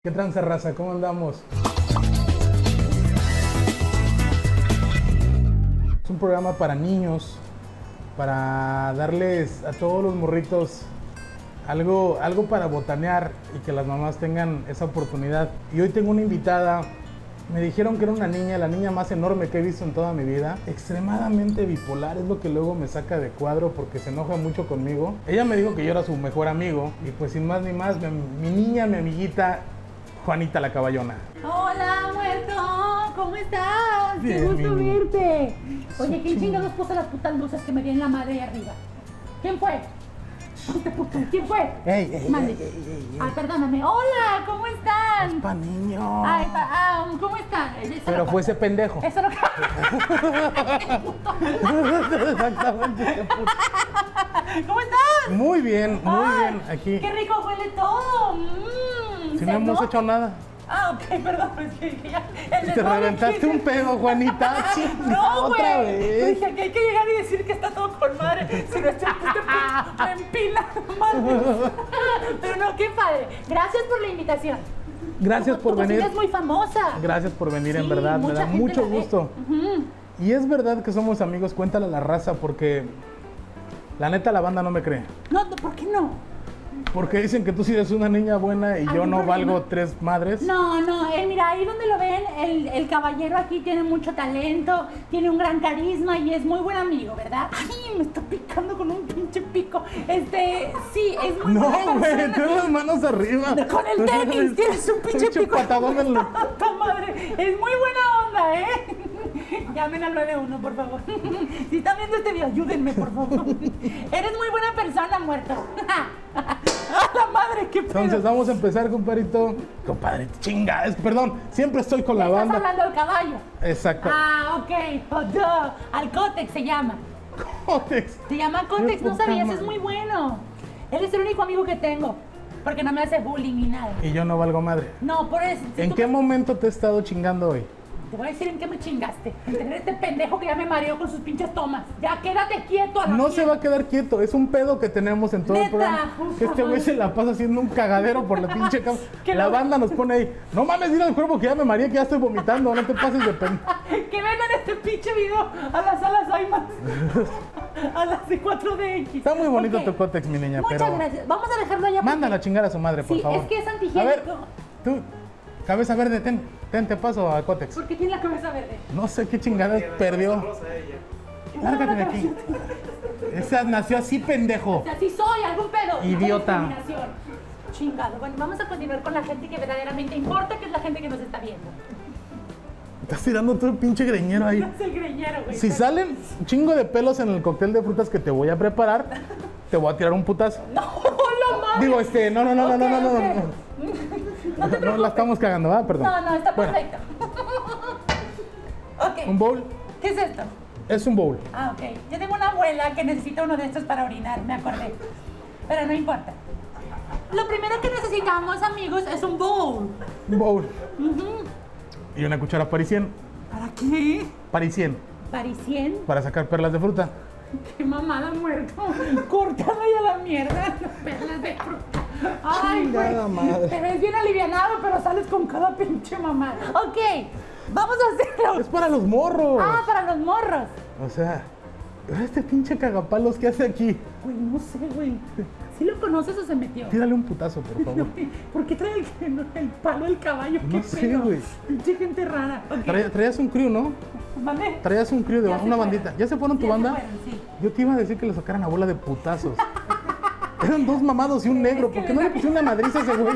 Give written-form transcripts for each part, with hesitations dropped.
¿Qué tranza, raza? ¿Cómo andamos? Es un programa para niños, para darles a todos los morritos algo para botanear y que las mamás tengan esa oportunidad. Y hoy tengo una invitada. Me dijeron que era una niña, la niña más enorme que he visto en toda mi vida. Extremadamente bipolar, es lo que luego me saca de cuadro porque se enoja mucho conmigo. Ella me dijo que yo era su mejor amigo y pues sin más ni más, mi niña, mi amiguita, Juanita la Caballona. Hola, muerto, ¿cómo estás? Bien, Qué gusto mi- verte. Oye, ¿quién chingados puso las putas luces que me vienen la madre de arriba? ¿Quién fue? ¿Quién fue? Ey, Mande. Ay, perdóname. Hola, ¿cómo están? Pa' niño. Ay, ¿cómo están? Eso Pero no fue ese pendejo. Eso no Exactamente. ese puto. ¿Cómo estás? Muy bien, muy Ay, bien. Aquí. Qué rico huele todo. Si ¿se no hemos nota? hecho nada. Ah, ok, perdón, es que ya. el Te desmadre reventaste aquí- un pedo, Juanita. Chinga, No, güey. otra Yo vez. dije que hay que llegar y decir que está todo con madre. Si no, este me empila, madre. Pero no, qué padre. Gracias por la invitación. Gracias Tu por venir. cocina es muy famosa. Gracias por venir, en Sí, verdad. Me mucha da gente mucho la ve. gusto. Ujú. Y es verdad que somos amigos. Cuéntale a la raza porque la neta la banda no me cree. No, ¿por qué no? Porque dicen que tú sí eres una niña buena y yo ¿Algún no problema? valgo tres madres. No, mira, ahí donde lo ven, el caballero aquí tiene mucho talento, tiene un gran carisma y es muy buen amigo, ¿verdad? Ay, me está picando con un pinche pico. Sí, es muy No, buena güey, persona. ten las manos arriba. Con el tenis, tienes un pinche pico. patadón en lo- ¡Tanta madre! Es muy buena onda, ¿eh? Llamen al 91, por favor. Si están viendo este video, ayúdenme, por favor. Eres muy buena persona, muerto. ¡A la madre, qué pedo! Entonces vamos a empezar, compadrito. Compadre, chinga, perdón, siempre estoy con la Estás banda. hablando del caballo. Exacto. Ah, ok. Oh, duh. Alcotex se llama. Cotex. Se llama Cotex, Qué no poca sabías, madre. es muy bueno. Él es el único amigo que tengo. Porque no me hace bullying ni nada. Y yo no valgo madre. No, por eso. si ¿En tú qué me- momento te he estado chingando hoy? Te voy a decir en qué me chingaste. En tener este pendejo que ya me mareó con sus pinches tomas. Ya quédate quieto a la No se mierda. va a quedar quieto, es un pedo que tenemos en todo el Neta, programa. puta Que este güey madre. se la pasa haciendo un cagadero por la pinche cama. Que La lo- banda nos pone ahí, no mames, dile al cuerpo que ya me mareé, que ya estoy vomitando, no te pases de pendejo. Que vengan este pinche video a las salas IMAX. A las de 4DX. Está muy bonito Ok. tu Cotex, mi niña, Muchas pero gracias. Vamos a dejarlo allá. porque- mándala a chingar a su madre, por Sí, favor. es que es A antihigiénico. ver, tú, cabeza verde, ten, te paso a Cotex. ¿Por qué tiene la cabeza verde? No sé qué chingadas perdió. Lárgate de aquí. Esa nació así, pendejo. O sea, sí soy, algún pedo. Idiota. No hay discriminación. Chingado. Bueno, vamos a continuar con la gente que verdaderamente importa, que es la gente que nos está viendo. Estás tirando todo el pinche greñero ahí. No es el greñero, güey. Si salen un chingo de pelos en el cóctel de frutas que te voy a preparar, te voy a tirar un putazo. No, lo madre. Digo, no, no, Ok, no. ok. No te No preocupes. la estamos cagando, ¿verdad? Perdón. No, está Bueno, perfecto. Ok. un bowl ¿Qué es esto? es un bowl. Ah, ok. Yo tengo una abuela que necesita uno de estos para orinar, me acordé. Pero no importa. Lo primero que necesitamos, amigos, es un bowl. Un bowl. Y una cuchara parisien. ¿Para qué? Parisien. Parisien. Para sacar perlas de fruta. Qué mamada, muerto. Cortado ya la mierda. Las perlas de fruta. Ay, Chingada güey. madre. Te ves bien alivianado, pero sales con cada pinche mamada. Ok, vamos a hacerlo. Es para los morros. Ah, para los morros. O sea, este pinche cagapalos que hace aquí. Güey, no sé, güey. ¿Sí lo conoces o se metió? Tírale un putazo, por favor. ¿Por qué trae el palo del caballo? No ¿Qué sé, pedo? güey. Pinche gente rara. Ok, Traías un crew, ¿no? ¿vale? Traías un crew de Ya se una fueron. bandita. ¿Ya se fueron tu Ya se banda? fueron, sí. Yo te iba a decir que le sacaran a bola de putazos. Eran dos mamados y un negro. Es que ¿Por qué no le pusieron una madriza a ese güey?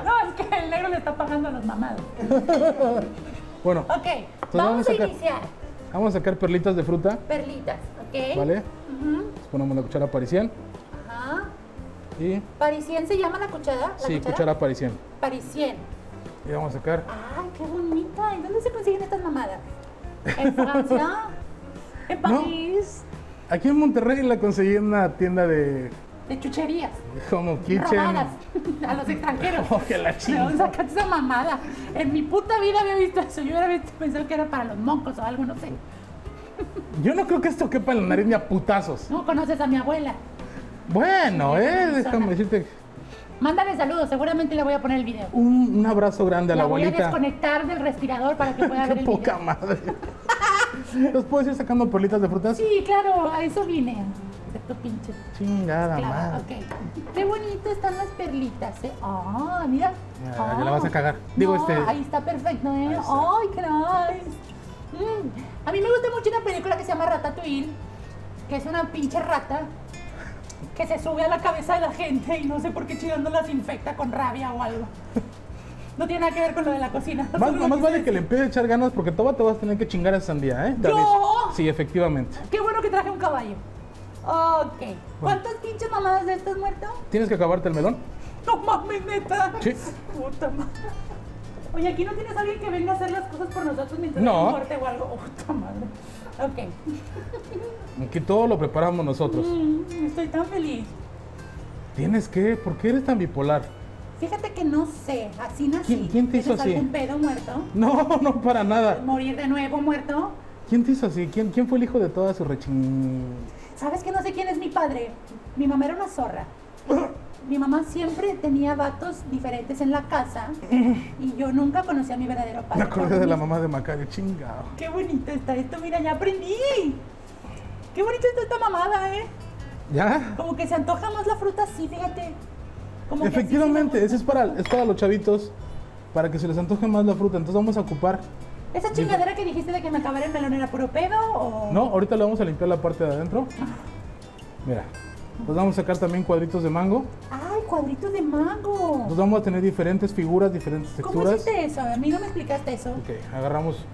No, es que el negro le está pagando a los mamados. Bueno, Ok, Entonces vamos a sacar- iniciar. vamos a sacar perlitas de fruta, Perlitas, ¿ok? ¿vale? Ujú, Les ponemos la cuchara parisien Ajá. y ¿Parisien se llama la cuchara? ¿La sí, cuchara parisien. Parisien. Y vamos a sacar. Ay, qué bonita. ¿Y dónde se consiguen estas mamadas? ¿En Francia? ¿En No. París? Aquí en Monterrey la conseguí en una tienda de De chucherías. como kitchen. Robadas a los extranjeros. Oh, que la ¿De chingada. dónde sacaste esa mamada? En mi puta vida había visto eso. Yo hubiera pensado que era para los moncos o algo, no sé. Yo no creo que esto quepa en la nariz ni a putazos. No conoces a mi abuela. Bueno, Sí, persona. déjame decirte. Mándale saludos, seguramente le voy a poner el video. Un abrazo grande a la voy a abuelita. desconectar del respirador para que pueda ver Qué el poca video. madre. ¿Los puedes ir sacando perlitas de frutas? Sí, claro, a eso vine. De tu pinche Chingada clava. madre. Ok. Qué bonito están las perlitas, ¿eh? Ah, mira. Ya la vas a cagar. Digo, No, ahí está perfecto, ¿eh? Ahí está. Ay, qué nice. A mí me gusta mucho una película que se llama Ratatouille, que es una pinche rata que se sube a la cabeza de la gente y no sé por qué chingando las infecta con rabia o algo. No tiene nada que ver con lo de la cocina. Más vale que le empieces a echar ganas porque toda te vas a tener que chingar a esa sandía, ¿eh? Te ¿Yo? aviso. Sí, efectivamente. Qué bueno que traje un caballo. Ok. ¿Cuántas pinches mamadas de estas muerto? ¿Tienes que acabarte el melón? No mames, neta. Sí. Puta madre. Oye, aquí no tienes a alguien que venga a hacer las cosas por nosotros mientras No. hay un corte o algo. Puta madre. Ok. Aquí todo lo preparamos nosotros. Estoy tan feliz. ¿Tienes que? ¿Por qué eres tan bipolar? Fíjate que no sé, así nací. ¿Quién te hizo ¿Tienes así? algún pedo muerto? No, para nada. ¿Morir de nuevo muerto? ¿Quién te hizo así? ¿Quién fue el hijo de toda su rechín? ¿Sabes que no sé quién es mi padre? Mi mamá era una zorra. Mi mamá siempre tenía vatos diferentes en la casa y yo nunca conocí a mi verdadero padre. Me acordé de la mamá de Macario, chingado. Qué bonito está esto, mira, ya aprendí. Qué bonito está esta mamada, ¿eh? ¿Ya? Como que se antoja más la fruta así, fíjate. Como que así Efectivamente, sí me ese es para los chavitos, para que se les antoje más la fruta. Entonces vamos a ocupar. gusta. ¿Esa chingadera que dijiste de que me acabara el melón era puro pedo o...? No, ahorita le vamos a limpiar la parte de adentro. Mira, pues vamos a sacar también cuadritos de mango. ¡Ay, cuadritos de mango! Pues vamos a tener diferentes figuras, diferentes ¿Cómo texturas. hiciste eso? A mí no me explicaste eso. Ok, agarramos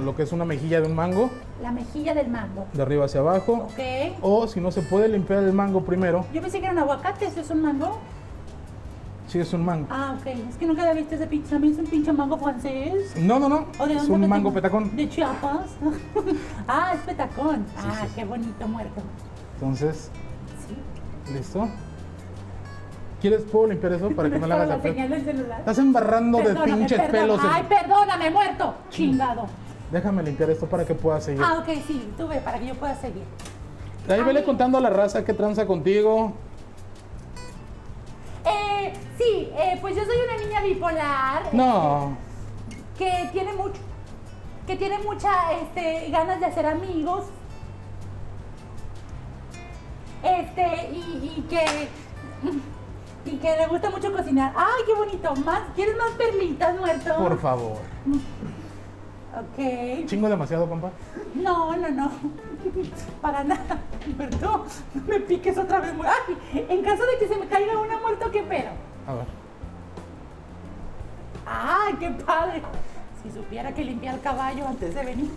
lo que es una mejilla de un mango, La mejilla del mango. de arriba hacia abajo. Ok. O si no se puede limpiar el mango primero, Yo pensé que era un aguacate, ¿eso es un mango? si es un mango. Ah, ok. Es que nunca había visto ese pinche. A mí es un pinche mango francés. No, ¿O de es dónde un me mango tengo? petacón. De Chiapas. Ah, es petacón. Ah, sí. qué bonito muerto. Entonces, Sí. ¿listo? ¿Quieres, puedo limpiar eso para que no le Para hagas la la señal del celular. Estás embarrando de Perdóname, pinches perdóname. pelos. Ay, perdóname, muerto. Chingado. Déjame limpiar esto para que puedas seguir. Ah, ok, sí. Tú ve, para que yo pueda seguir. Ahí vele Ay. contando a la raza qué tranza contigo. Sí, pues yo soy una niña bipolar. No, Que tiene mucho. Que tiene mucha ganas de hacer amigos. Y que le gusta mucho cocinar. ¡Ay, qué bonito! ¿Quieres más perlitas, muerto? por favor. Ok. Chingo demasiado, compa. No. Para nada. Muerto, no me piques otra vez. ¡Ay! En caso de que se me caiga una, muerto, ¿qué pedo? A ver. ¡Ay, qué padre! Si supiera que limpié el caballo antes de venir.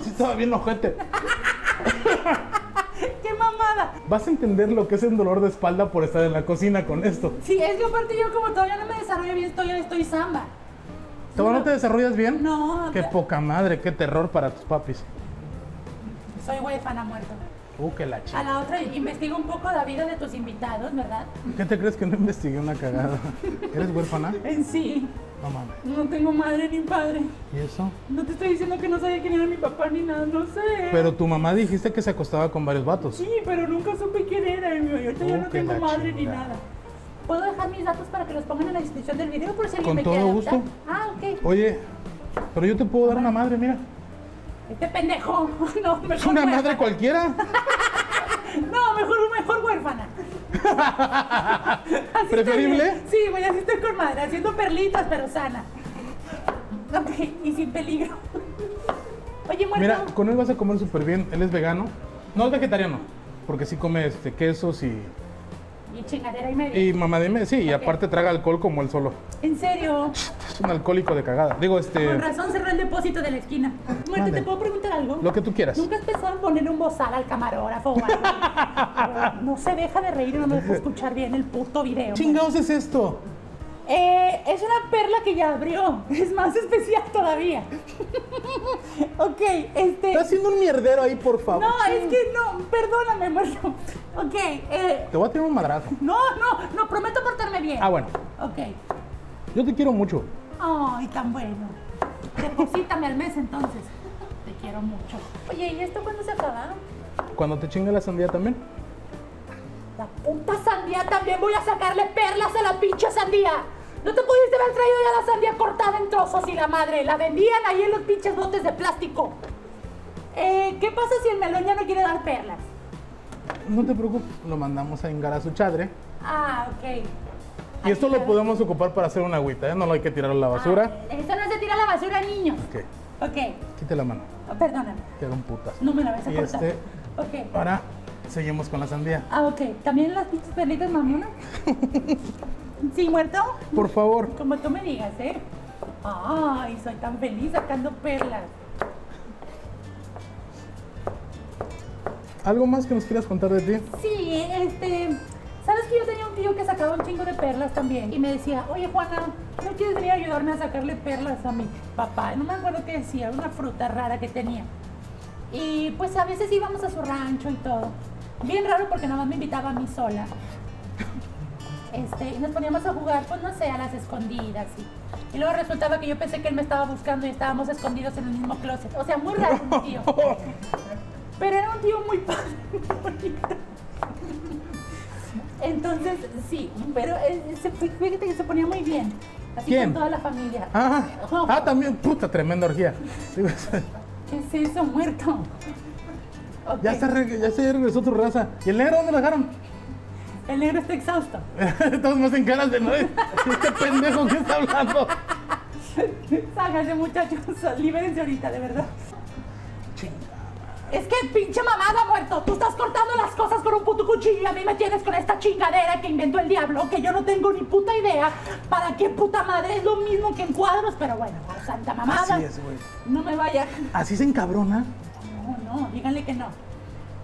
Sí estaba bien ojete. ¡Qué mamada! Vas a entender lo que es el dolor de espalda por estar en la cocina con esto. Sí, es que aparte yo como todavía no me desarrollo bien, estoy samba. ¿Todavía no te desarrollas bien? No, Qué poca madre, qué terror para tus papis. soy huérfana, muerto. Que la A chica. la otra investigo un poco la vida de tus invitados, ¿verdad? ¿Qué te crees que no investigué una cagada? ¿Eres huérfana? En sí, No mames. no tengo madre ni padre. ¿Y eso? No te estoy diciendo que no sabía quién era mi papá ni nada, no sé. Pero tu mamá dijiste que se acostaba con varios vatos. Sí, pero nunca supe quién era. Y ahorita ya no que tengo la madre ni chingada. nada. ¿Puedo dejar mis datos para que los pongan en la descripción del video por si alguien Con me todo quiere gusto. adoptar? Ah, ok. Oye, pero yo te puedo dar una madre, mira. Este pendejo. No, mejor Es una huérfana. madre cualquiera. No, mejor huérfana. Así ¿Preferible? estoy bien. Sí, voy así estoy con madre, haciendo perlitas, pero sana. Ok, y sin peligro. Oye, muerto. Mira, con él vas a comer súper bien. Él es vegano. No es vegetariano, porque sí come quesos y chingadera y media. mamá dime, sí, y Ok. aparte traga alcohol como él solo. En serio. Es un alcohólico de cagada. Digo, Con razón cerró el depósito de la esquina. Muerto, Mande. ¿te puedo preguntar algo? Lo que tú quieras. ¿Nunca has pensado en ponerle un bozal al camarógrafo o algo? No se deja de reír y no me deja escuchar bien el puto video. ¿Chingados es esto? Es una perla que ya abrió. Es más especial todavía. Ok, Estás haciendo un mierdero ahí, por favor. No, es que no, perdóname, muerto. Ok, Te voy a tirar un madrazo. no, prometo portarme bien. Ah, bueno. Ok. Yo te quiero mucho. Ay, tan bueno. Deposítame al mes entonces. Te quiero mucho. Oye, ¿y esto cuándo se acaba? Cuando te chingue la sandía también. La puta sandía también voy a sacarle perlas a la pinche sandía. ¿No te pudiste haber traído ya la sandía cortada en trozos y la madre? La vendían ahí en los pinches botes de plástico. ¿Qué pasa si el melón ya no quiere dar perlas? No te preocupes, lo mandamos a hingar a su chadre. Ah, ok. Y esto lo podemos ocupar para hacer una agüita, ¿eh? No lo hay que tirar a la basura. Eso no se tira a la basura, niños. Ok, Ok. quite la mano. Oh, perdóname. Te hago un putazo. No me la vas a Y cortar. Ok. Ahora seguimos con la sandía. Ah, ok. ¿También las pinches perlitas mamonas? ¿Sí, muerto? Por favor. Como tú me digas, ¿eh? Ay, soy tan feliz sacando perlas. ¿Algo más que nos quieras contar de ti? Sí, ¿sabes que yo tenía un tío que sacaba un chingo de perlas también? Y me decía, oye, Juana, ¿no quieres venir a ayudarme a sacarle perlas a mi papá? No me acuerdo qué decía, una fruta rara que tenía. Y pues a veces íbamos a su rancho y todo. Bien raro porque nada más me invitaba a mí sola. Y nos poníamos a jugar, pues no sé, a las escondidas. Y luego resultaba que yo pensé que él me estaba buscando y estábamos escondidos en el mismo closet. O sea, muy raro mi tío. Pero era un tío muy padre, muy bonito. Entonces, sí, pero fíjate que se ponía muy bien. Así ¿Quién? con toda la familia. También, puta, tremenda orgía. ¿Qué es eso, muerto? Okay. Ya se regresó tu raza. ¿Y el negro dónde lo dejaron? El negro está exhausto. Estamos más en caras de no. Este pendejo que está hablando. Ságanse, muchachos, libérense ahorita, de verdad. Es que pinche mamada, muerto. Tú estás cortando las cosas con un puto cuchillo y a mí me tienes con esta chingadera que inventó el diablo, que yo no tengo ni puta idea para qué puta madre. Es lo mismo que en cuadros, pero bueno, santa mamada. Así es, güey. No me vaya. ¿Así se encabrona? No, díganle que no.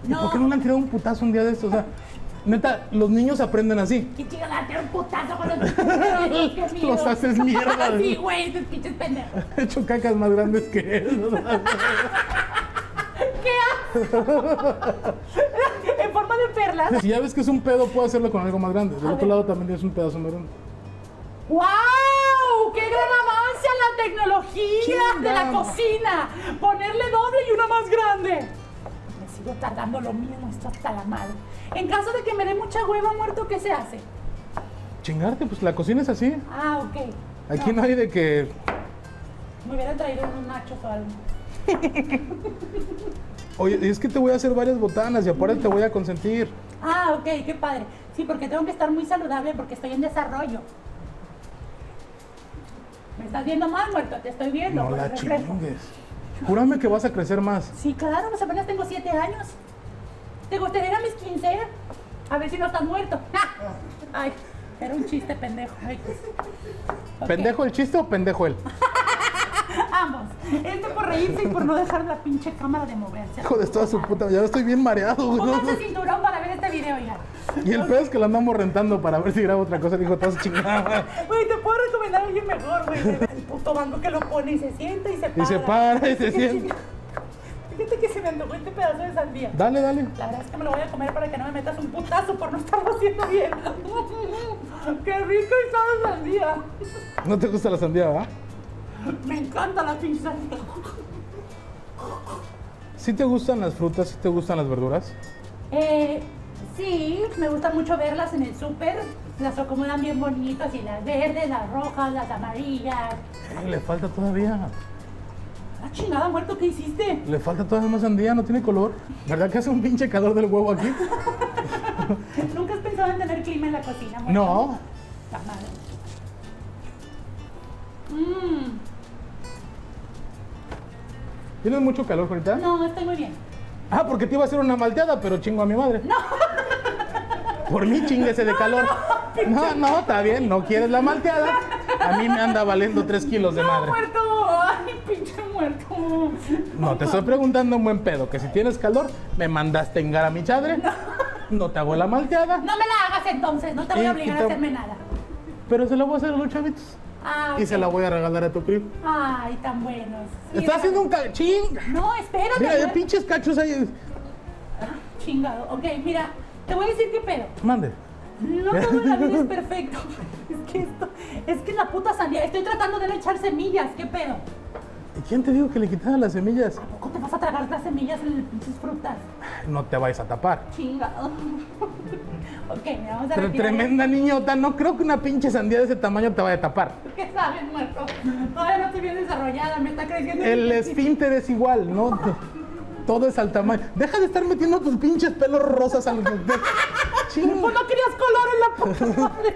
¿Y por qué no le han tirado un putazo un día de estos? O sea, neta, los niños aprenden así. Y chicas, a tirar un putazo con los Los haces mierda. Sí, güey, esos pinches pendejos. He hecho cacas más grandes que él. ¿Qué haces? En forma de perlas. Si ya ves que es un pedo, puedo hacerlo con algo más grande. Del otro lado también tienes un pedazo más grande. ¡Wow! ¡Qué gran avance en la tecnología de la cocina! Ponerle doble y una más grande. Me sigo tardando lo mismo, esto hasta la madre. En caso de que me dé mucha hueva, muerto, ¿qué se hace? Chingarte, pues la cocina es así. Ah, ok. Aquí no hay de que... Me hubieran traído unos nachos o algo. Oye, es que te voy a hacer varias botanas y aparte te voy a consentir. Ah, ok, qué padre. Sí, porque tengo que estar muy saludable porque estoy en desarrollo. ¿Me estás viendo mal, muerto? Te estoy viendo. No por la el reflejo. chingues. Júrame que vas a crecer más. Sí, claro, pues apenas tengo 7 años. ¿Te gustaría ir a mis 15? A ver si no estás muerto. Ay, era un chiste, pendejo. Ay, pues. Okay. ¿Pendejo el chiste o pendejo él? Ambos. Por reírse y por no dejar la pinche cámara de moverse. Hijo de toda su puta, ya estoy bien mareado, güey. Pónganse cinturón para ver este video ya. Y el pedo es que lo andamos rentando para ver si graba otra cosa. Dijo, estás chingada. Güey, te puedo recomendar a alguien mejor, güey. El puto banco que lo pone y se sienta y se para. Y se para y se sienta. Fíjate que se me antojó este pedazo de sandía. Dale, dale. La verdad es que me lo voy a comer para que no me metas un putazo por no estarlo haciendo bien. ¡Qué rico está la sandía! ¿No te gusta la sandía, va? Me encanta la pinche sandía. ¿Sí te gustan las frutas? ¿Sí te gustan las verduras? Sí, me gusta mucho verlas en el súper. Las acomodan bien bonitas y las verdes, las rojas, las amarillas. Le falta todavía. ¡Ah, chingada, muerto! ¿Qué hiciste? Le falta todavía más sandía, no tiene color. ¿Verdad que hace un pinche calor del huevo aquí? ¿Nunca has pensado en tener clima en la cocina, muerto? No. La madre. ¿Tienes mucho calor ahorita? No, estoy muy bien. Ah, porque te iba a hacer una malteada, pero chingo a mi madre. No. Por mí chinguese de calor. No, está bien, no quieres la malteada. A mí me anda valiendo 3 kilos de madre. Muerto. Ay, pinche muerto. No, te estoy preguntando un buen pedo, que si tienes calor, me mandaste engar a mi chadre. No te hago la malteada. No me la hagas entonces, no te voy a obligar a hacerme nada. Pero se la voy a hacer a los chavitos. Ah, Y ok. se la voy a regalar a tu primo. Ay, tan buenos. Sí, Está haciendo un cachín. No, espérate. Mira, de muerto. pinches cachos ahí. Chingado. Ok, mira, te voy a decir qué pedo. Mande. No todo en la vida es perfecto. Es que la puta sandía, estoy tratando de no echar semillas, ¿qué pedo? ¿Y quién te dijo que le quitaran las semillas? ¿A poco te vas a tragar las semillas en las pinches frutas. No te vayas a tapar. Chinga. Ok, me vamos a retirar. Tremenda niñota, no creo que una pinche sandía de ese tamaño te vaya a tapar. ¿Qué sabes, muerto? Todavía no estoy bien desarrollada, me está creciendo. El esfínter es igual, ¿no? Todo es al tamaño. Deja de estar metiendo tus pinches pelos rosas al... Ching. Pues no querías color en la puta madre.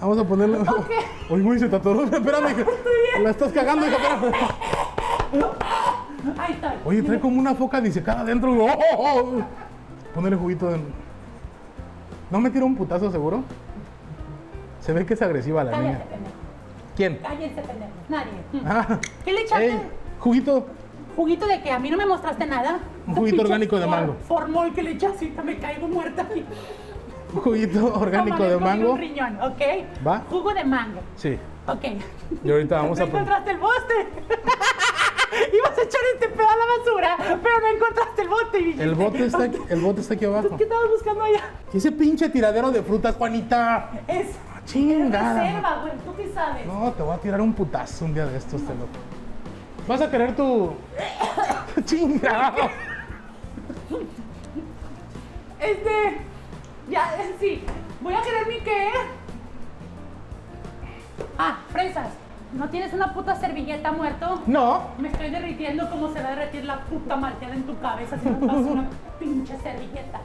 Vamos a ponerle... Ok. Uy, güey, se te atoró. Espérame, hija. La estás cagando, hija. Espérame. Ahí está. Oye, trae como una foca disecada adentro. ¡Oh, oh, oh! Ponele juguito de... ¿No me tira un putazo seguro? Se ve que es agresiva la niña. Cállate, pendejo. ¿Quién? Cállense, pendejo. Nadie. Ah. ¿Qué le echaste? Ey, juguito. ¿Juguito de qué? A mí no me mostraste nada. Un juguito Pinche orgánico de mango. Formol que le echaste, me caigo muerta aquí. Un juguito orgánico Toma, de me comí mango. un riñón, ¿ok? ¿Va? Jugo de mango. Sí. Ok. Y ahorita vamos No a... encontraste el bote. Ibas a echar este pedo a la basura, pero no encontraste el bote. Y dijiste, El bote está aquí abajo. ¿Qué estabas buscando allá? ¿Y ese pinche tiradero de frutas, Juanita? Es Chingada. reserva, güey. ¿Tú qué sabes? No, te voy a tirar un putazo un día de estos, te lo... ¿Vas a querer tu... Chingada? Ya, sí. Voy a querer mi qué. Ah, fresas. ¿No tienes una puta servilleta, muerto? No. Me estoy derritiendo como se va a derretir la puta malteada en tu cabeza si no pasas una pinche servilleta.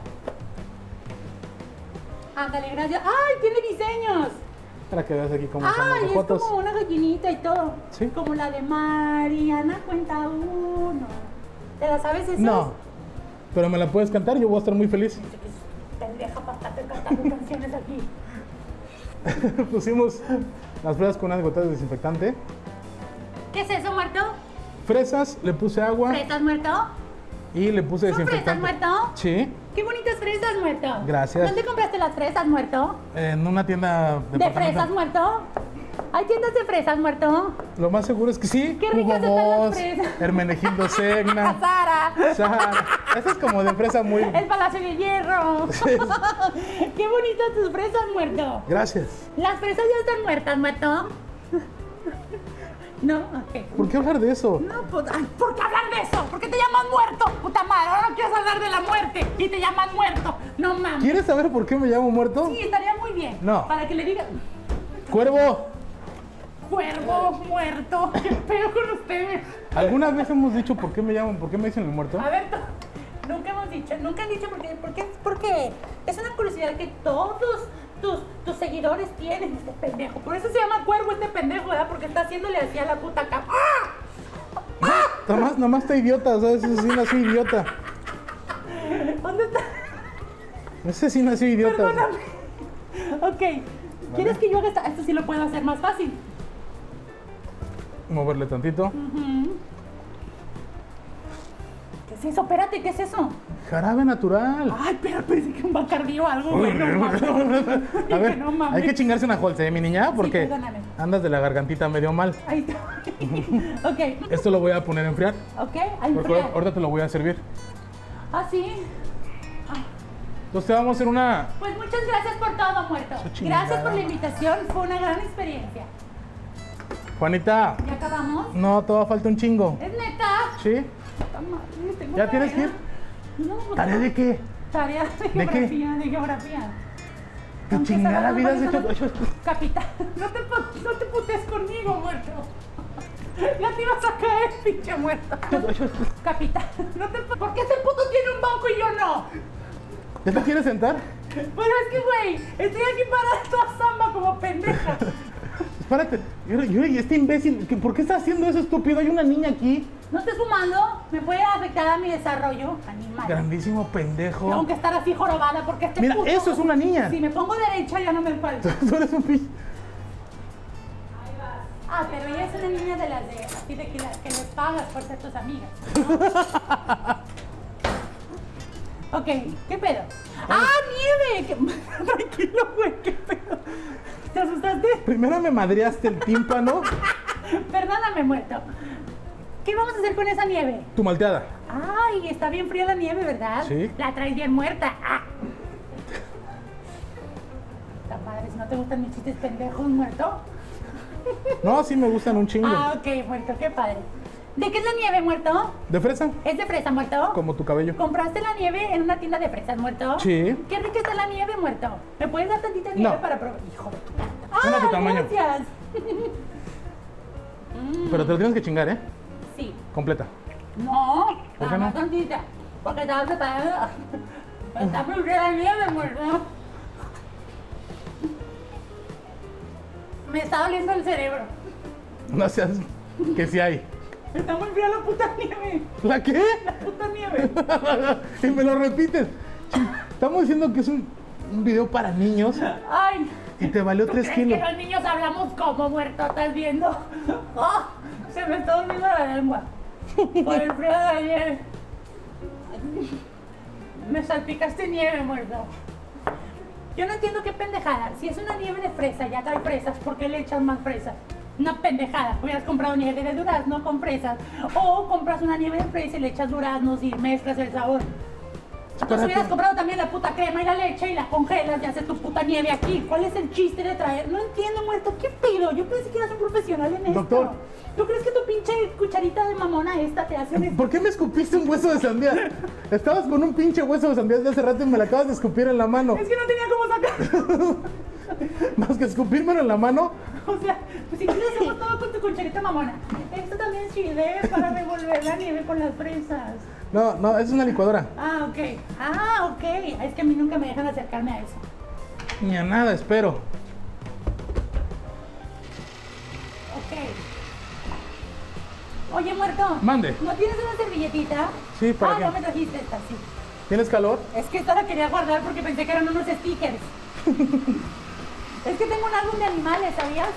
Ándale, gracias. ¡Ay, tiene diseños! Para que veas aquí cómo son ¡Ay, las es fotos. como una gallinita y todo! Sí. Como la de Mariana Cuenta Uno. ¿Te la sabes esa? No. Pero me la puedes cantar, yo voy a estar muy feliz. Pendeja para estarte cantando canciones aquí. Pusimos las fresas con unas gotas de desinfectante. ¿Qué es eso, muerto? Fresas, le puse agua ¿Fresas, muerto? y le puse ¿Son fresas, desinfectante. muerto? Sí, ¡Qué bonitas fresas, muerto! Gracias. ¿Dónde compraste las fresas, muerto? en una tienda ¿De fresas, muerto? ¿Hay tiendas de fresas, muerto? Lo más seguro es que sí. Qué ricas Hugo están las Boss, fresas. Hermenegildo Segna. ¡Sara! Sara. Esa es como de fresa muy... ¡El Palacio de Hierro! ¡Qué bonitas tus fresas, muerto! Gracias. ¿Las fresas ya están muertas, muerto? No, ok. ¿Por qué hablar de eso? No, pues, ay, ¿por qué hablar de eso? ¿Por qué te llaman muerto? Puta madre, ahora no quieres hablar de la muerte y te llaman muerto. No mames. ¿Quieres saber por qué me llamo muerto? Sí, estaría muy bien. No. Para que le digan, Cuervo. cuervo muerto. ¿Qué pedo con ustedes? ¿Alguna vez hemos dicho por qué me dicen el muerto? A ver, nunca han dicho porque es una curiosidad que todos tus seguidores tienen, este pendejo. Por eso se llama cuervo este pendejo, ¿verdad? Porque está haciéndole así a la puta cama. ¡Ah! Nomás está idiota, ¿sabes? Ese sí nació idiota. ¿Dónde está? Ese sí nació idiota. Perdóname. Ok. ¿Quieres que yo haga esto? Sí lo puedo hacer más fácil. Moverle tantito. ¿Qué es eso? Espérate, ¿qué es eso? Jarabe natural. Ay, pero pensé que un bacardí o algo, güey. No mames. A ver, No mames. hay que chingarse una holce, mi niña, porque perdóname. andas de la gargantita medio mal. Ahí está. Ok. Esto lo voy a poner a enfriar, Ok, ahí porque está. ahorita te lo voy a servir. Ah, sí. Entonces te vamos a hacer una... Pues muchas gracias por todo, muerto. Eso chingada. Gracias por la invitación. Fue una gran experiencia. Juanita, ¿Ya acabamos? no, todavía falta un chingo. ¿Es neta? ¿Sí? Puta madre, tengo ¿Ya tienes que tarea. ir? No, pues, ¿Tarea de qué? Tarea de ¿De qué? geografía, de geografía. ¿Qué Aunque chingada sabes, vida has no, hecho? Capitán, no te putes conmigo, muerto. Ya te ibas a caer, pinche muerto. Capitán, ¿por qué este puto tiene un banco y yo no? ¿Ya te quieres sentar? Pero es que, güey, estoy aquí parada toda samba como pendeja. Espérate, y este imbécil, ¿por qué está haciendo eso, estúpido? Hay una niña aquí. No estés fumando, me puede afectar a mi desarrollo animal. Grandísimo pendejo. Tengo que estar así jorobada porque este Mira, puto... eso es una niña. Si me pongo derecha ya no me falta. Tú eres un pinche... Ah, pero ella es una niña de las de... Así de que les pagas por ser tus amigas, ¿no? Ok, ¿qué pedo? ¡Ah, nieve! Tranquilo, güey, ¿qué pedo? ¿Te asustaste? Primero me madreaste el tímpano. Perdóname, muerto. ¿Qué vamos a hacer con esa nieve? Tu malteada. Ay, está bien fría la nieve, ¿verdad? Sí. La traes bien muerta. ¡Ah! Puta madre, si no te gustan mis chistes pendejos, muerto. No, sí me gustan un chingo. Ah, ok, muerto, qué padre. ¿De qué es la nieve, muerto? ¿De fresa? ¿Es de fresa, muerto? Como tu cabello. ¿Compraste la nieve en una tienda de fresas, muerto? Sí. Qué rica está la nieve, muerto. ¿Me puedes dar tantita nieve No. para probar? Hijo de tu... Una a tu ¡Ah, tamaño. gracias! Pero te lo tienes que chingar, ¿eh? Sí. Completa. No, ¿Por qué nada más no? tantita. Porque estaba preparada. Está muy rica la nieve, muerto. Me está doliendo el cerebro. No seas... que sí hay. Está muy fría la puta nieve. ¿La qué? La puta nieve. Y me lo repites. Estamos diciendo que es un video para niños Ay. y te valió ¿Tú 3 crees kilos. que los niños hablamos como muerto? ¿Estás viendo? Oh, se me está durmiendo la lengua. Por el frío de ayer. Me salpicaste nieve, muerto. Yo no entiendo qué pendejada. Si es una nieve de fresa, ya trae fresas, ¿por qué le echan más fresas? Una pendejada. Hubieras comprado nieve de durazno con fresas. O compras una nieve de fresa y le echas duraznos y mezclas el sabor. Entonces hubieras comprado también la puta crema y la leche y la congelas y haces tu puta nieve aquí. ¿Cuál es el chiste de traer? No entiendo, muerto. ¿Qué pido? Yo pensé que eras un profesional en esto. Doctor. ¿Tú crees que tu pinche cucharita de mamona esta te hace un... ¿Por qué me escupiste un hueso de sandía? Estabas con un pinche hueso de sandía desde hace rato y me lo acabas de escupir en la mano. Es que no tenía cómo sacar. Más que escupírmelo en la mano. O sea, pues si quieres hacemos todo con tu cucharita mamona. Esto también sirve para revolver la nieve con las fresas. No, es una licuadora. Ah, ok. Ah, ok. Es que a mí nunca me dejan acercarme a eso. Ni a nada, espero. Ok. Oye, muerto. Mande. ¿No tienes una servilletita? Sí, ¿para qué? no me trajiste esta, sí. ¿Tienes calor? Es que esta la quería guardar porque pensé que eran unos stickers. Es que tengo un álbum de animales, ¿sabías?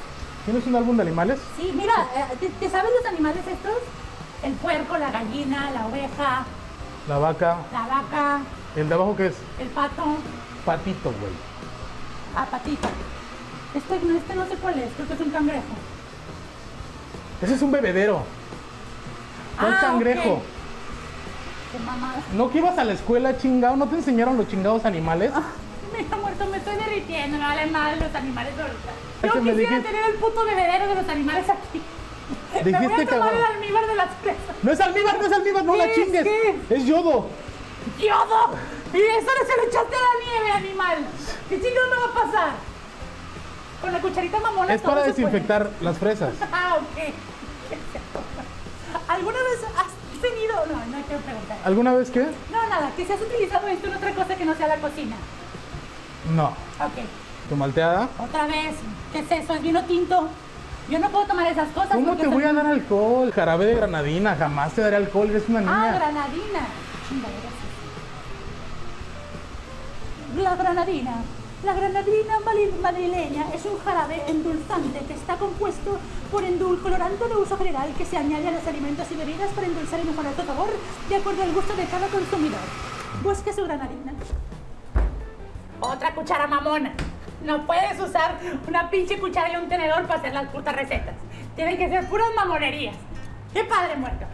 ¿Tienes un álbum de animales? Sí, mira, ¿te sabes los animales estos? El puerco, la gallina, la oveja, La vaca. la vaca, ¿El de abajo qué es? el pato. Patito, güey. Ah, patito. Este no sé cuál es, creo que es un cangrejo. Ese es un bebedero. ¿Cuál cangrejo? ok. Qué mamada. ¿No que ibas a la escuela, chingado? ¿No te enseñaron los chingados animales? Mira, muerto, me estoy derritiendo, me valen mal los animales ahorita. Es Yo que me quisiera dijiste- tener el puto bebedero de los animales aquí. Me voy Dijiste a que tomar el aguanta. almíbar de las fresas. No es almíbar, no ¿Qué la es? chingues. ¿Qué? Es yodo. ¡Yodo! Y eso no se lo echaste a la nieve, animal. ¿Qué chingado me va a pasar? Con la cucharita mamona Es todo para se puede. desinfectar las fresas. Ah, ok. ¿Alguna vez has tenido...? No quiero preguntar. ¿Alguna vez qué? No, nada, que si has utilizado esto en otra cosa que no sea la cocina. No. Ok. ¿Tu malteada? Otra vez. ¿Qué es eso? ¿Es vino tinto? Yo no puedo tomar esas cosas. ¿Cómo porque te voy a son- dar alcohol? Jarabe de granadina. Jamás te daré alcohol. Eres una Ah, niña. granadina. Chingadera, sí. La granadina. La granadina madrileña es un jarabe endulzante que está compuesto por colorante de uso general que se añade a los alimentos y bebidas para endulzar y mejorar su sabor de acuerdo al gusto de cada consumidor. Busque su granadina. Otra cuchara mamona. No puedes usar una pinche cuchara y un tenedor para hacer las putas recetas. Tienen que ser puras mamonerías. ¡Qué padre, muerto!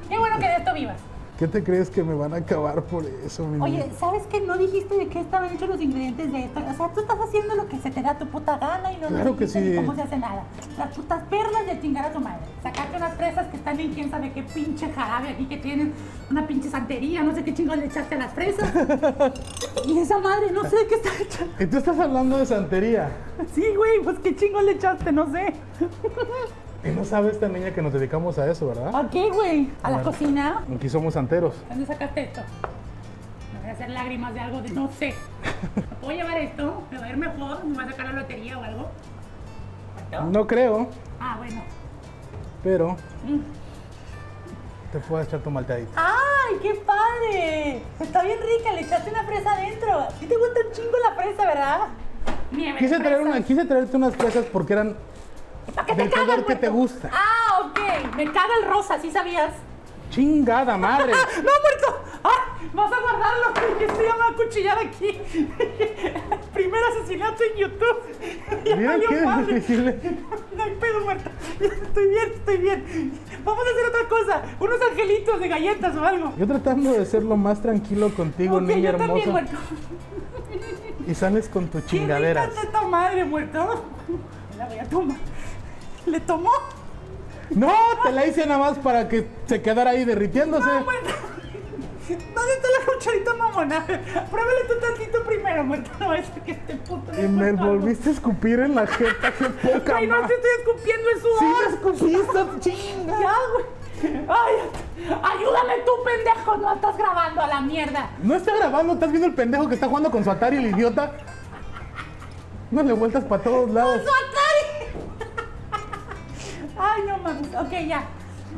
¡Qué bueno que de esto vivas! ¿Qué te crees que me van a acabar por eso, mi Oye, niña? ¿sabes que no dijiste de qué estaban hechos los ingredientes de esto? O sea, tú estás haciendo lo que se te da tu puta gana y no Claro nos que dijiste sí. ni cómo se hace nada. Las putas perlas de chingar a tu madre. Sacarte unas fresas que están en quién sabe qué pinche jarabe aquí que tienen una pinche santería, no sé qué chingón le echaste a las fresas. Y esa madre, no sé de qué está hecha. ¿Y tú estás hablando de santería? Sí, güey, pues qué chingón le echaste, no sé. Y no sabe esta niña que nos dedicamos a eso, ¿verdad? ¿A qué, güey? ¿A la Bueno. cocina? Aquí somos santeros. ¿Dónde sacaste esto? Me voy a hacer lágrimas de algo de no sé. ¿Me puedo llevar esto? ¿Me va a ir mejor? ¿Me va a sacar la lotería o algo? ¿Cuánto? No creo, Ah, bueno. pero te puedo echar tu malteadita. ¡Ay, qué padre! Está bien rica, le echaste una fresa adentro. ¿A ti te gusta un chingo la fresa, verdad? Nieve de fresas. Quise traerte unas fresas porque eran ¿Para qué te del cagas, color que te muerto? gusta. Ah, ok. Me caga el rosa, ¿sí sabías? ¡Chingada madre! ¡No, muerto! ¡Ah! ¡Vas a guardarlo! Que estoy a cuchillar aquí. Primer asesinato en YouTube. Ya Mira valió qué madre. difícil. No hay pedo, muerto. Estoy bien. Vamos a hacer otra cosa. Unos angelitos de galletas o algo. Yo tratando de ser lo más tranquilo contigo, Ok, niña yo también, hermosa. muerto. Y sales con tu ¿Qué chingaderas. rica está esta madre, muerto? Me la voy a tomar. ¿Le tomó? No, te la hice nada más para que se quedara ahí derritiéndose. No, muerto. ¿Dónde está la cucharita mamona? Pruébale tú tantito primero, muerto. No, es que este puto... Y me volviste a escupir en la jeta, qué poca Ay, no madre. te estoy escupiendo el sudor. Sí me escupiste, chinga. Ya, güey. Ay, ayúdame tú, pendejo. No estás grabando a la mierda. No está grabando, estás viendo el pendejo que está jugando con su Atari, el idiota. No le vueltas para todos lados. ¡Su Atari! Ay, no mames. Ok, ya.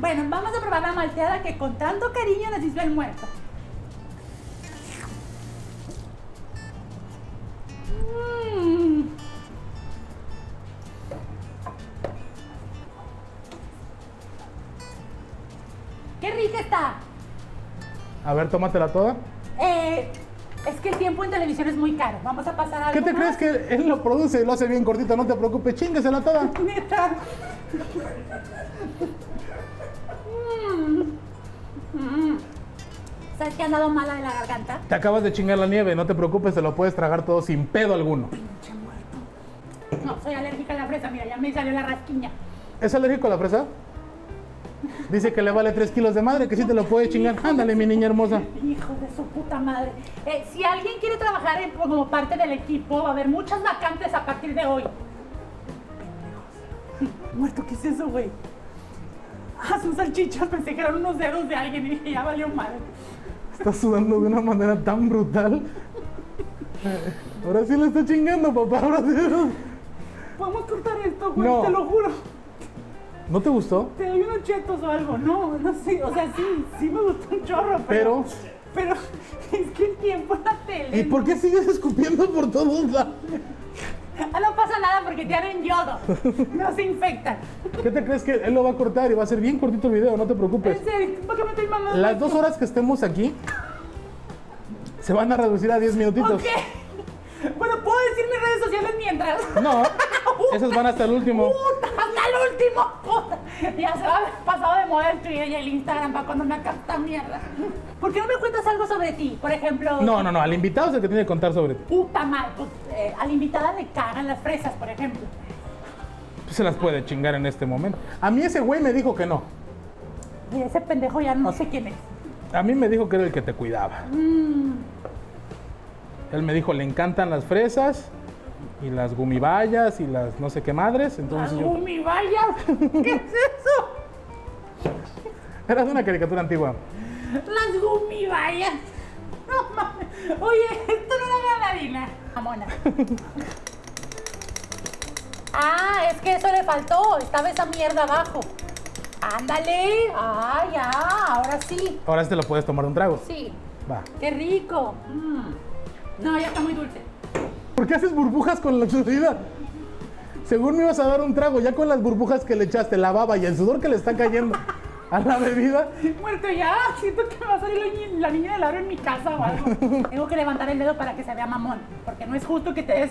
Bueno, vamos a probar la malteada que con tanto cariño nos hizo el muerto. ¡Qué rica está! A ver, tómatela toda. Es que el tiempo en televisión es muy caro. Vamos a pasar a algo ¿Qué te más. crees que él lo produce y lo hace bien cortito? No te preocupes, chinguesela toda. Neta. ¿Sabes que he andado mala de la garganta? Te acabas de chingar la nieve, no te preocupes, te lo puedes tragar todo sin pedo alguno. Pinche muerto. No, soy alérgica a la fresa. Mira, ya me salió la rasquiña. ¿Es alérgico a la fresa? Dice que le vale 3 kilos de madre, que sí te lo puede chingar. Ándale, mi niña hermosa. Hijo de su puta madre. Si alguien quiere trabajar como parte del equipo, va a haber muchas vacantes a partir de hoy. Pendejos. Muerto, ¿qué es eso, güey? Ah, son salchichas. Pensé que eran unos dedos de alguien y dije, ya valió madre. Estás sudando de una manera tan brutal. Ahora sí le está chingando, papá. Ahora sí. Podemos cortar esto, güey, No. te lo juro. ¿No te gustó? Te doy unos chetos o algo. No, no sé. O sea, sí me gustó un chorro, pero es que el tiempo en la tele. ¿Y por qué sigues escupiendo por todos lados? Ah, no pasa nada porque tienen yodo. No se infectan. ¿Qué te crees que él lo va a cortar y va a ser bien cortito el video? No te preocupes. En serio, ¿por qué me estoy mamando? Las 2 horas que estemos aquí se van a reducir a 10 minutitos. Ok. Bueno, ¿puedo decir mis redes sociales mientras? No, esos van hasta el último. ¡Puta! ¡Hasta el último! ¡Puta! Ya se va a haber pasado de moda el Twitter y el Instagram para cuando me acabe esta mierda. ¿Por qué no me cuentas algo sobre ti? Por ejemplo... No, al invitado es el que tiene que contar sobre ti. Puta madre, pues, a la invitada le cagan las fresas, por ejemplo. Se las puede chingar en este momento. A mí ese güey me dijo que no. Y ese pendejo ya no sé quién es. A mí me dijo que era el que te cuidaba. Él me dijo, le encantan las fresas y las gumibayas y las no sé qué madres. Entonces ¡Las yo... gumibayas! ¿Qué es eso? Era de una caricatura antigua. ¡Las gumibayas! No mames. Oye, esto no era granadina. Mamona. Ah, es que eso le faltó. Estaba esa mierda abajo. Ándale. Ah, ya. Ahora sí. Ahora sí te lo puedes tomar un trago. Sí. Va. Qué rico. No, ya está muy dulce. ¿Por qué haces burbujas con la bebida? Según me ibas a dar un trago, ya con las burbujas que le echaste, la baba y el sudor que le está cayendo a la bebida. Muerto ya. Siento que me va a salir la niña del aro en mi casa o algo. Tengo que levantar el dedo para que se vea mamón. Porque no es justo que te hayas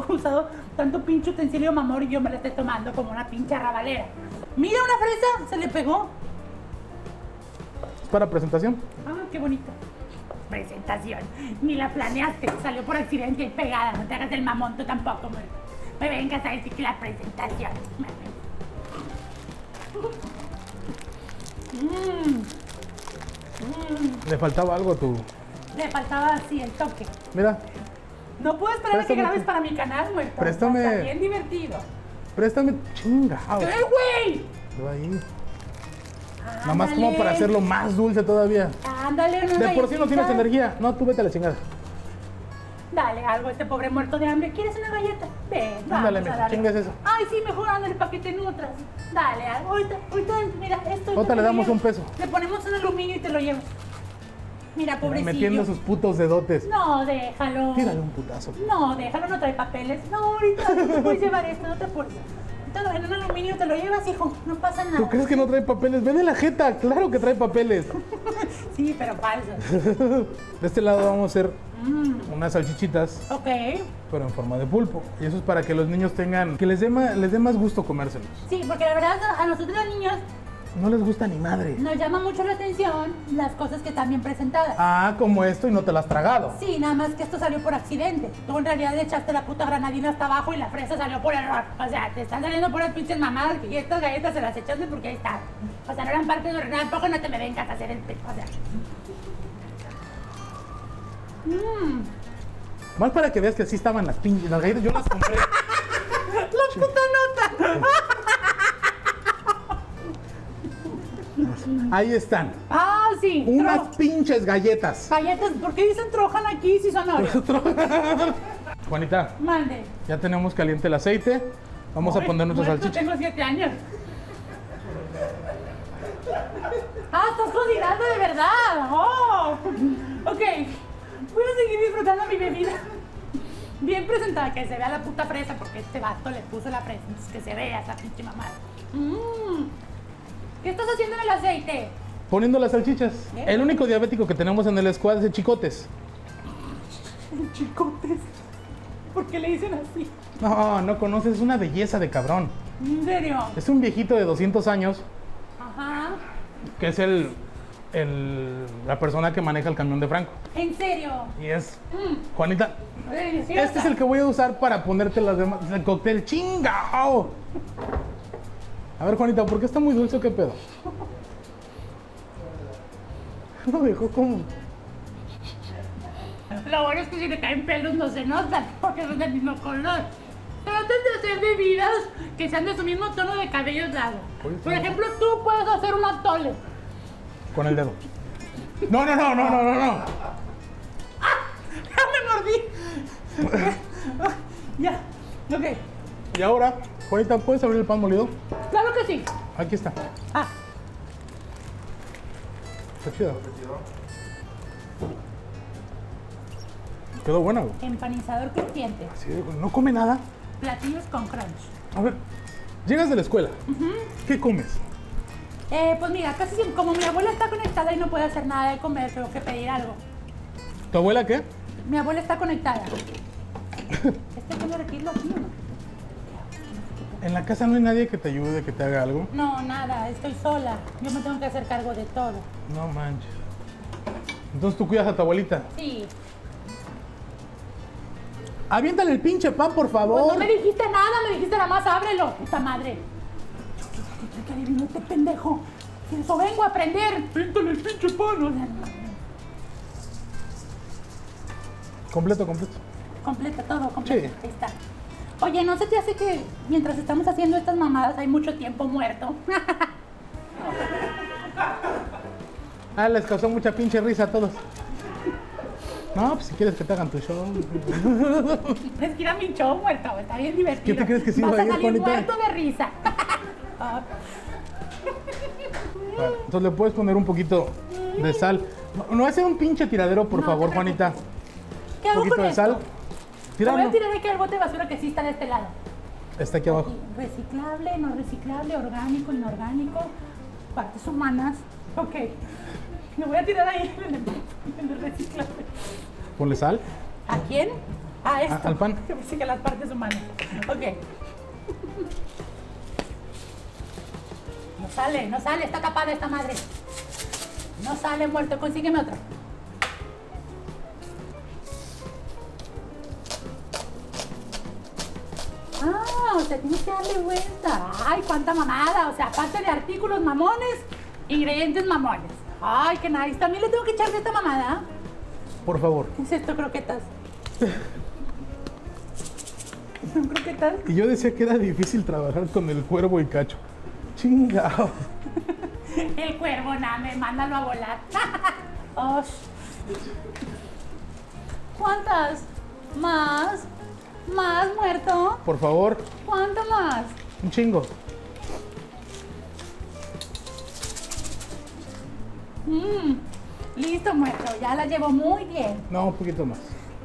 usado tanto pinche utensilio mamón y yo me lo esté tomando como una pinche rabalera. Mira una fresa, se le pegó. ¿Es para presentación? Ah, qué bonito. Presentación. Ni la planeaste. Salió por accidente y pegada. No te hagas el mamón tú tampoco, muerto. Me vengas a decir que la presentación. Le faltaba algo a tu... Le faltaba así el toque. Mira, No puedo esperar a que Préstame grabes tu- para mi canal, muerto. Préstame. Está bien divertido. préstame... Chinga. ¡Qué güey! Lo ahí. Nada más como para hacerlo más dulce todavía. Ándale, una De por sí no galletita. tienes energía. No, tú vete a la chingada. Dale algo a este pobre muerto de hambre. ¿Quieres una galleta? Ven, Ándale, vamos a mija, darle. chingas eso. Ay, sí, mejor ándale para que te nutras. Dale, algo. Ahorita, mira, esto. Ahorita le damos un peso. Le ponemos un aluminio y te lo llevas. Mira, pobrecillo. Metiendo sus putos dedotes. No, déjalo. Tírale un putazo. No, déjalo, no trae papeles. No, ahorita no te puedes llevar esto, no te apures. En un aluminio te lo llevas, hijo. No pasa nada. ¿Tú crees que no trae papeles? Ve de la jeta, claro que trae papeles. Sí, pero falso. De este lado vamos a hacer unas salchichitas, Ok. pero en forma de pulpo. Y eso es para que los niños tengan, que les dé más gusto comérselos. Sí, porque la verdad a nosotros los niños No les gusta ni madre. Nos llama mucho la atención las cosas que están bien presentadas. Ah, como esto y no te lo has tragado. Sí, nada más que esto salió por accidente. Tú en realidad le echaste la puta granadina hasta abajo y la fresa salió por error. O sea, te están saliendo puras pinches mamadas y estas galletas se las echaste porque ahí están. O sea, no eran parte de hornear, tampoco no te me vengas a hacer el pecho. O sea. Más para que veas que así estaban las pinches. Las galletas yo las compré. ¡La puta nota! Ahí están. Ah, sí. Unas pinches galletas. Galletas, ¿por qué dicen trojan aquí si son Oreos? Juanita, Mande. ya tenemos caliente el aceite. Vamos a poner nuestras Muerto, salchichas. tengo 7 años. Ah, estás cocinando de verdad. Oh. Ok. Voy a seguir disfrutando mi bebida. Bien presentada, que se vea la puta fresa, porque este vato le puso la fresa. Entonces que se vea esa pinche mamada. ¿Qué estás haciendo en el aceite? Poniendo las salchichas. ¿Eh? El único diabético que tenemos en el squad es el Chicotes. Chicotes. ¿Por qué le dicen así? No, no conoces, es una belleza de cabrón. ¿En serio? Es un viejito de 200 años Ajá. que es la persona que maneja el camión de Franco. ¿En serio? Y es, Juanita, Deliciosa. este es el que voy a usar para ponerte las demás, el cóctel. ¡Chingao! A ver, Juanita, ¿por qué está muy dulce o qué pedo? Lo dejó como... Lo bueno es que si le caen pelos no se notan, porque son del mismo color. Traten de hacer bebidas que sean de su mismo tono de cabello largo. Por ejemplo, tú puedes hacer un atole. Con el dedo. No. ¡Ya me mordí! Ya, ok. Y ahora, Juanita, ¿puedes abrir el pan molido? Claro que sí. Aquí está. Ah, Está chido. Quedó buena, güey. empanizador crujiente. Así, no come nada. Platillos con crunch. A ver, llegas de la escuela. ¿Qué comes? Pues mira, casi siempre, como mi abuela está conectada y no puede hacer nada de comer, tengo que pedir algo. ¿Tu abuela qué? Mi abuela está conectada. ¿Tengo que requerirlo aquí o no? En la casa no hay nadie que te ayude, que te haga algo. No, nada, estoy sola. Yo me tengo que hacer cargo de todo. No manches. Entonces tú cuidas a tu abuelita. Sí. Aviéntale el pinche pan, por Pues favor. no me dijiste nada, me dijiste nada más, ábrelo, puta madre. ¿Qué adivino este pendejo? Si eso vengo a aprender. Aviéntale el pinche pan. Completo. Completa todo, completo. Sí. Ahí está. Oye, ¿no se te hace que mientras estamos haciendo estas mamadas hay mucho tiempo muerto? Ah, les causó mucha pinche risa a todos. No, pues si quieres que te hagan tu show. Es que ir a mi show muerto, está bien divertido. ¿Qué te crees que sí Vas va a a ir, salir Juanita? muerto de risa. Ah, Vale, entonces le puedes poner un poquito de sal. No hace un pinche tiradero, por No, favor, te Juanita. ¿Qué Un hago poquito con de esto? sal. Lo voy a Tíralo. tirar aquí al bote de basura que sí está de este lado. Está aquí abajo. Reciclable, no reciclable, orgánico, inorgánico, partes humanas. Ok. Lo voy a tirar ahí en el reciclable. Ponle sal. ¿A quién? A esto. Al pan. Que me sigue las partes humanas. Ok. No sale, está tapada esta madre. No sale, muerto, consígueme otra. Ah, o sea, tienes que darle vuelta. Ay, cuánta mamada. O sea, aparte de artículos mamones, ingredientes mamones. Ay, qué nice. También le tengo que echar de esta mamada. Por favor. ¿Qué es esto, croquetas? ¿Son croquetas? Y yo decía que era difícil trabajar con el cuervo y cacho. Chingao. El cuervo, nada, mándalo a volar. Oh, ¿cuántas? ¿Más? ¿Más, muerto? Por favor, ¿Cuánto más? un chingo. Listo, muerto. Ya la llevo muy bien. No, un poquito más.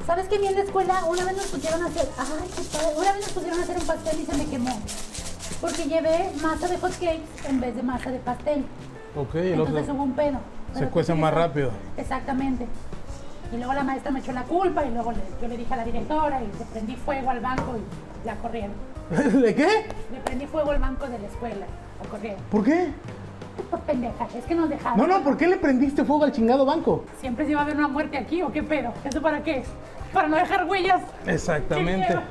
¿Sabes qué? En la escuela una vez nos pusieron a hacer... Ay, qué padre. Una vez nos pusieron a hacer un pastel y se me quemó. Porque llevé masa de hot cakes en vez de masa de pastel. Ok, el Entonces otro. hubo un pedo. Se Pero cuece pues, más eso- rápido. Exactamente. Y luego la maestra me echó la culpa y luego yo le dije a la directora y le prendí fuego al banco y la corrieron. ¿De qué? Le prendí fuego al banco de la escuela, la corrieron. ¿Por qué? Pues pendeja, es que nos dejaron. No, ¿por qué le prendiste fuego al chingado banco? Siempre se iba a haber una muerte aquí, ¿o qué pedo? ¿Eso para qué? Para no dejar huellas. Exactamente. Qué miedo.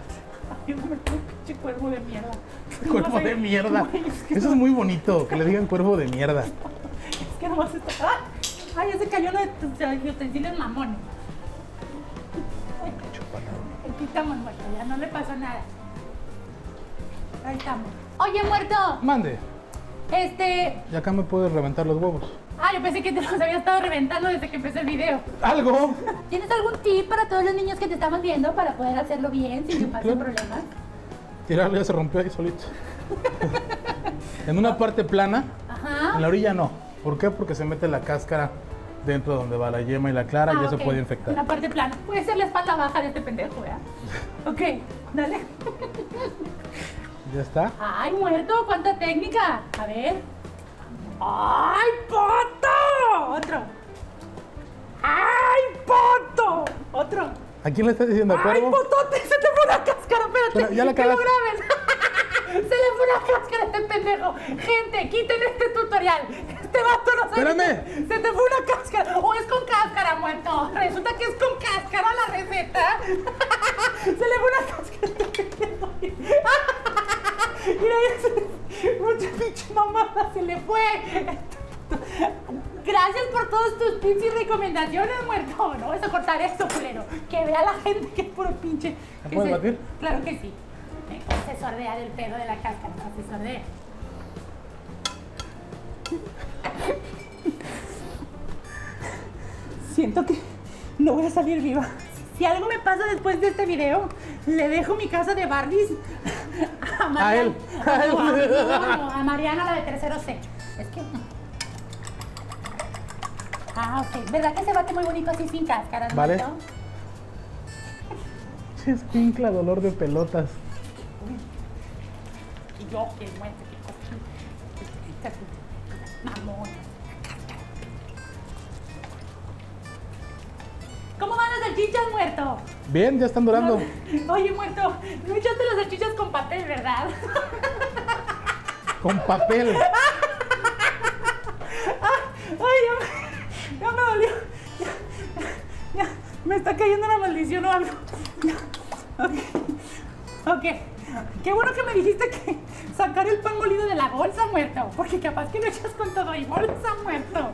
Ay, me meto un pinche cuervo de mierda. Cuervo de mierda. Güey, es que Eso es muy bonito, que le digan cuervo de mierda. Es que nomás está. ¡Ay! Ya se cayó lo de tus utensilios mamones. Ay, aquí estamos muertos, ya no le pasó nada. Ahí estamos. Oye, muerto. Mande. Y acá me puedes reventar los huevos. Yo pensé que te los había estado reventando desde que empecé el video. ¿Algo? ¿Tienes algún tip para todos los niños que te estaban viendo para poder hacerlo bien sin que pasen Claro. problemas? Tirarlo ya se rompió ahí solito. En una parte plana, Ajá. en la orilla no. ¿Por qué? Porque se mete la cáscara dentro donde va la yema y la clara y ya se Ok. puede infectar. Una parte plana. Puede ser la espalda baja de este pendejo, ¿verdad? Ok, dale. ¿Ya está? ¡Ay, muerto! ¡Cuánta técnica! A ver. ¡Ay, poto! Otro. ¡Ay, poto! Otro. ¿A quién le estás diciendo ¡Ay, cuervo? potote! Se te fue una cáscara, espérate. Espera, ya la que lo cagaste. graben. Se le fue una cáscara a este pendejo. Gente, quiten este tutorial. Este vato no sabe. Espérame. Se te fue una cáscara. O es con cáscara, muerto. Resulta que es con cáscara la receta. Se le fue una cáscara a este pendejo. Mira, mucha pinche mamada se le fue. Gracias por todos tus tips y recomendaciones, muerto. No vas a cortar esto, culero. Que vea la gente que es puro pinche. ¿Me que puedes se- batir? Claro que sí. Se sordea del pedo de la cáscara, no se sordea. Siento que no voy a salir viva. Si algo me pasa después de este video, le dejo mi casa de Barbies a Mariana. A él. A él. No, a Mariana, la de tercero C. Es que... ok. ¿Verdad que se bate muy bonito así sin cáscaras, Vale. muerto? Sí, escuincla, dolor de pelotas. Y yo, que muerto, que mamón. ¿Cómo van las salchichas, muerto? Bien, ya están durando. Oye, muerto, no echaste las salchichas con papel, ¿verdad? Con papel. Ya me dolió. Ya, me está cayendo una maldición o algo. Ok. Qué bueno que me dijiste que sacar el pan molido de la bolsa, muerto. Porque capaz que lo echas con todo y bolsa, muerto.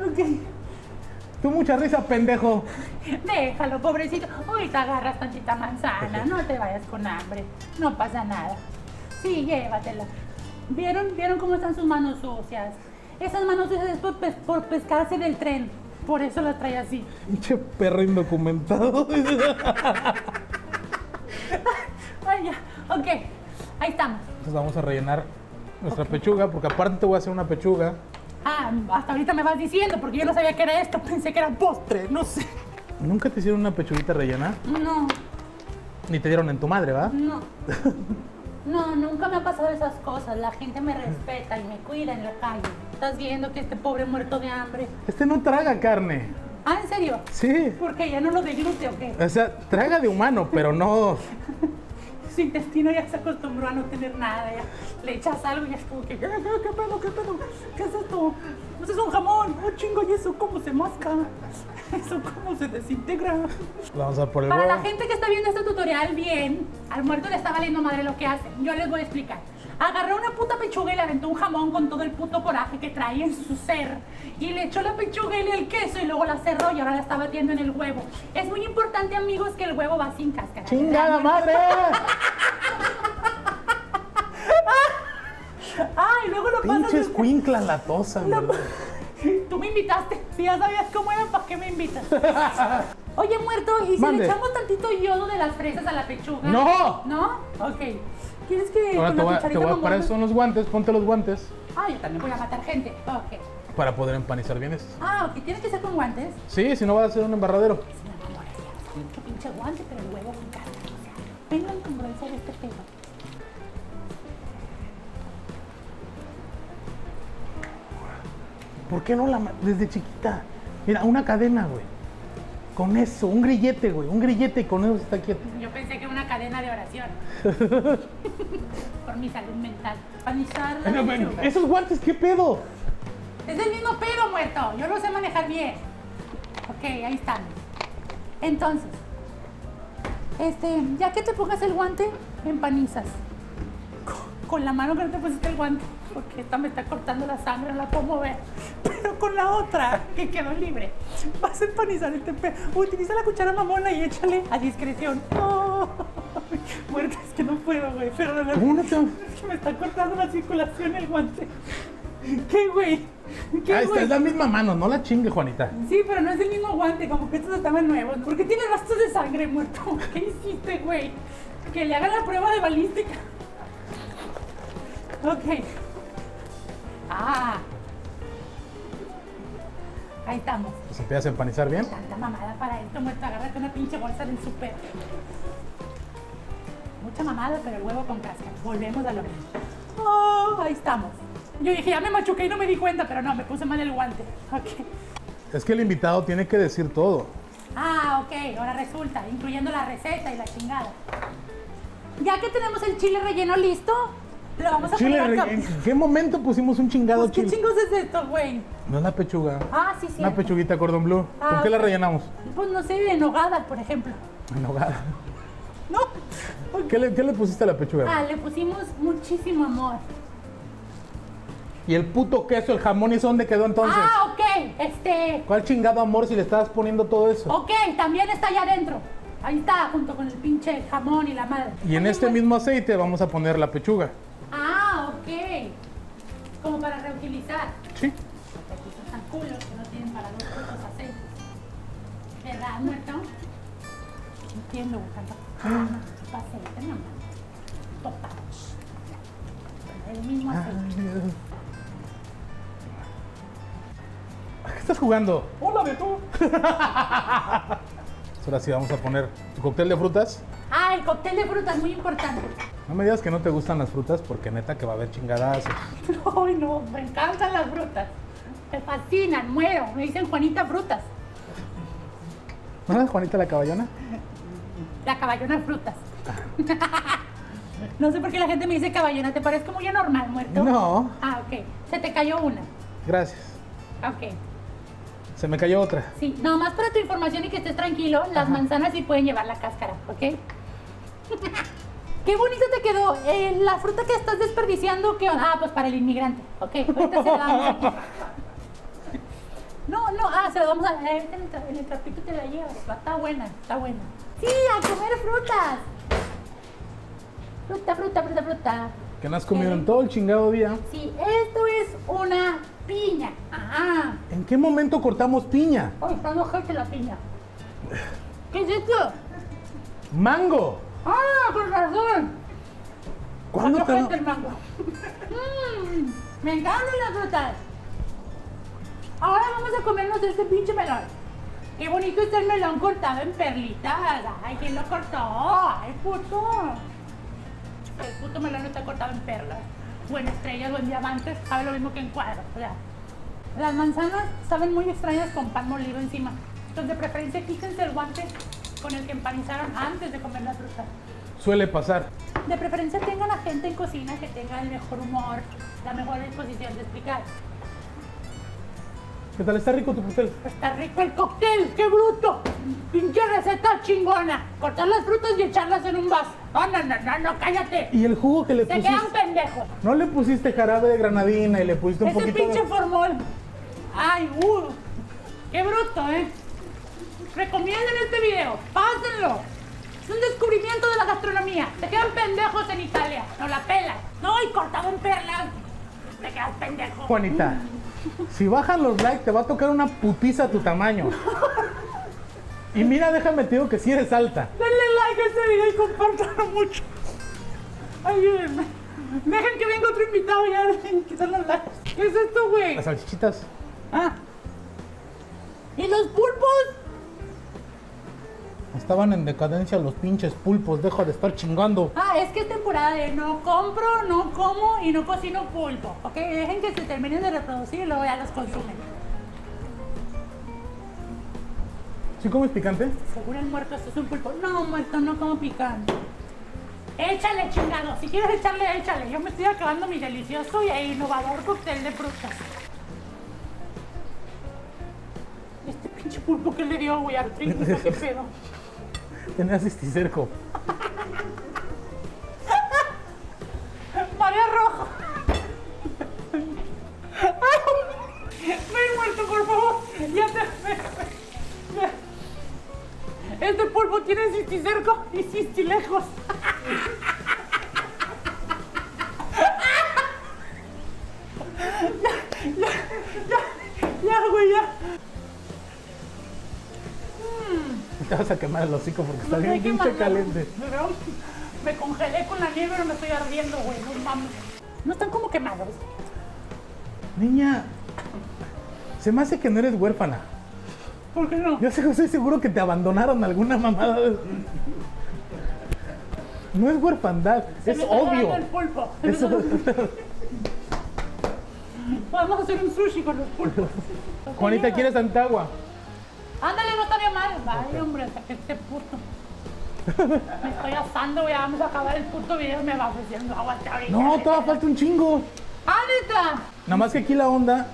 Ok. Tú mucha risa, pendejo. Déjalo, pobrecito. Ahorita agarras tantita manzana. No te vayas con hambre. No pasa nada. Sí, llévatela. ¿Vieron cómo están sus manos sucias? Esas manos sucias es por pescarse en el tren. Por eso las trae así. Pinche perro indocumentado. Ay, ya. Ok. Ahí estamos. Entonces vamos a rellenar nuestra pechuga, porque aparte te voy a hacer una pechuga. Hasta ahorita me vas diciendo, porque yo no sabía que era esto. Pensé que era postre. No sé. ¿Nunca te hicieron una pechuguita rellena? No. Ni te dieron en tu madre, ¿va? No. No, nunca me ha pasado esas cosas. La gente me respeta y me cuida en la calle. ¿Estás viendo que este pobre muerto de hambre? Este no traga carne. ¿En serio? Sí. ¿Porque ya no lo deglute o qué? O sea, traga de humano, pero no. Su intestino ya se acostumbró a no tener nada. Ya le echas algo y es como que, ¿qué pedo? ¿Qué pedo? ¿Qué es esto? Pues es un jamón. Oh, chingo, ¿y eso cómo se masca? ¿Eso cómo se desintegra? Vamos a por el Para huevo. la gente que está viendo este tutorial bien, al muerto le está valiendo madre lo que hace. Yo les voy a explicar. Agarró una puta pechuga y le aventó un jamón con todo el puto coraje que trae en su ser. Y le echó la pechuga y el queso y luego la cerró y ahora la está batiendo en el huevo. Es muy importante, amigos, que el huevo va sin cáscara. ¡Chingada madre! Y luego lo pasas... Pinche escuincla latosa, ¿verdad? Tú me invitaste. Si ya sabías cómo era, ¿para qué me invitas? Oye, muerto, ¿y si Mande. le echamos tantito yodo de las fresas a la pechuga? ¡No! ¿No? Ok. ¿Quieres que Ahora con te la voy, cucharita para mongol? eso son los guantes, ponte los guantes Yo también voy a matar gente. Ok. para poder empanizar bien esto. Ok. ¿Tienes que ser con guantes? Sí, si no va a ser un embarradero. Es una mamorrea. Qué pinche guante, pero el huevo sin carne. O sea, ven la incongruencia de este pedo. ¿Por qué no desde chiquita? Mira, una cadena, güey. Con eso, un grillete, güey. Un grillete y con eso está quieto. Yo pensé que una cadena cadena de oración. Por mi salud mental. Panizar la Bueno, lechuga. esos guantes, ¿qué pedo? Es el mismo pedo, muerto. Yo lo sé manejar bien. Ok, ahí están. Entonces, ya que te pongas el guante, empanizas. Con la mano que no te pusiste el guante, porque esta me está cortando la sangre, no la puedo mover. Pero con la otra, que quedó libre, vas a empanizar este pedo. Utiliza la cuchara mamona y échale a discreción. Oh, muerta, es que no puedo, güey. Perdóname. ¿Cómo no te- Es que me está cortando la circulación el guante. ¿Qué, güey? ¿Qué, Ah, esta güey? es la misma mano, no la chingue, Juanita. Sí, pero no es el mismo guante, como que estos estaban nuevos. ¿Por qué tiene rastros de sangre, muerto? ¿Qué hiciste, güey? Que le hagan la prueba de balística. Ok. Ah. Ahí estamos. Pues empiezas a empanizar bien. Tanta mamada para esto, muerto. Agárrate una pinche bolsa del súper. Mucha mamada, pero el huevo con cáscara. Volvemos a lo mismo. Oh, ahí estamos. Yo dije, ya me machuqué y no me di cuenta, pero no, me puse mal el guante. Ok. Es que el invitado tiene que decir todo. Ah, ok, ahora resulta, incluyendo la receta y la chingada. Ya que tenemos el chile relleno listo, lo vamos a Chile, poner acá. ¿en qué momento pusimos un chingado Pues, ¿qué chile? chingos es esto, güey? No es la pechuga. Ah, sí, sí. Una pechuguita cordon bleu. Ah, ¿Con qué la ok. rellenamos? Pues no sé, de nogada, por ejemplo. En nogada. ¿No? ¿Qué le pusiste a la pechuga? Ah, le pusimos muchísimo amor. ¿Y el puto queso, el jamón, y eso dónde quedó entonces? Ah, ok, ¿Cuál chingado amor si le estabas poniendo todo eso? ok, también está allá adentro. Ahí está, junto con el pinche jamón y la madre. Y en Oye, este güey. mismo aceite vamos a poner la pechuga. Ah, ok. Como para reutilizar. Sí. Porque aquí son tan culos que no tienen para dos putos aceites. ¿Verdad, muerto? No entiendo, buscando. Aceite, no, topa. El mismo aceite. ¿A qué estás jugando? ¡Hola, Beto! Ahora sí vamos a poner tu cóctel de frutas. Ah, el cóctel de frutas, muy importante. No me digas que no te gustan las frutas porque neta que va a haber chingadazos. Ay, no, me encantan las frutas. Me fascinan, muero. Me dicen Juanita Frutas. ¿No eres Juanita la caballona? La caballona frutas. No sé por qué la gente me dice caballona. ¿Te parece muy anormal, muerto? No. Ah, ok. Se te cayó una. Gracias. Ok. Se me cayó otra. Sí, nomás para tu información y que estés tranquilo, las manzanas sí pueden llevar la cáscara, ¿ok? Qué bonito te quedó. La fruta que estás desperdiciando, ¿qué onda? Ah, pues para el inmigrante. Ok, ahorita se la damos aquí. No, se lo vamos a... en el trapito te la llevas. Está buena, está buena. Sí, a comer frutas. Fruta. Que no has comido Ok. en todo el chingado día. Sí, esto es una piña. Ajá. ¿En qué momento cortamos piña? Ay, está enojante la piña. ¿Qué es esto? ¡Mango! ¡Ah, con razón! ¿Cuándo Está te enojante el mango. Me encantan las frutas. Ahora vamos a comernos este pinche melón. Qué bonito está el melón cortado en perlitas. Ay, ¿quién lo cortó? Ay, puto. El puto melón no está cortado en perlas. O en estrellas o en diamantes. Sabe lo mismo que en cuadros. O sea, las manzanas saben muy extrañas con pan molido encima. Entonces, de preferencia, quítense el guante con el que empanizaron antes de comer la fruta. Suele pasar. De preferencia, tengan a gente en cocina que tenga el mejor humor, la mejor disposición de explicar. ¿Qué tal? ¿Está rico tu cóctel? Está rico el cóctel, qué bruto. Pinche receta chingona. Cortar las frutas y echarlas en un vaso. No, cállate. ¿Y el jugo que le Se pusiste? quedan pendejos. ¿No le pusiste jarabe de granadina y le pusiste un Ese poquito pinche de... formol. Ay, qué bruto, Recomienden este video, pásenlo. Es un descubrimiento de la gastronomía. Se quedan pendejos en Italia. No la pelan. No, y cortado en perlas. Te quedas pendejo. Juanita, si bajan los likes te va a tocar una putiza a tu tamaño. Y mira, déjame te digo que si eres alta. Denle like a este video y compártanlo mucho. Ayúdenme. Dejen que venga otro invitado ya. Dejen quitar los likes. ¿Qué es esto, güey? Las salchichitas. Ah. ¿Y los pulpos? Estaban en decadencia los pinches pulpos, deja de estar chingando. Ah, es que es temporada de no compro, no como y no cocino pulpo. Ok, dejen que se terminen de reproducir y luego ya los consumen. ¿Sí comes picante? Seguro el muerto, esto es un pulpo. No, muerto, no como picante. Échale, chingado. Si quieres echarle, échale. Yo me estoy acabando mi delicioso y innovador cóctel de frutas. Este pinche pulpo que le dio, güey, artritis, ¿qué pedo? Tenía cisticerco. María Rojo. Me he muerto, por favor. Ya te... Este pulpo tiene cisticerco y cistilejos. Ya, güey, ya. Te vas a quemar el hocico porque está No bien sé qué pinche más, caliente. pero me congelé con la nieve, pero me estoy ardiendo, güey. No mames. No están como quemados. Niña, se me hace que no eres huérfana. ¿Por qué no? Yo estoy seguro que te abandonaron alguna mamada. No es huerfandad, Se es me está acabando obvio. el pulpo. Eso- Vamos a hacer un sushi con los pulpos. Juanita, ¿quieres tanta agua? Ándale, no estaría mal. Ay, hombre, hasta que este puto. Me estoy asando, ya vamos a acabar el puto video y me va ofreciendo agua hasta ahorita. No, todavía falta un chingo. ¡Ah, neta! Nada más que aquí la onda,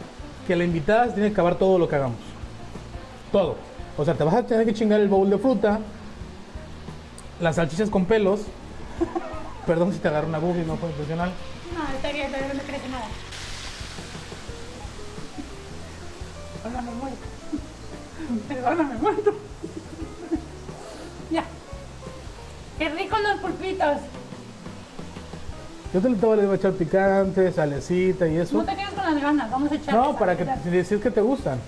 que la invitada se tiene que acabar todo lo que hagamos. Todo. O sea, te vas a tener que chingar el bowl de fruta, las salchichas con pelos. Perdón si te agarro una boobie, no fue profesional. No, está bien, pero no me crece nada. Perdóname, muerto. Perdóname, muerto. Ya. ¡Qué ricos los pulpitos! Yo te le voy a echar picante, salecita y eso. No te quedes con las ganas, vamos a echar. No, para que decir que te gustan.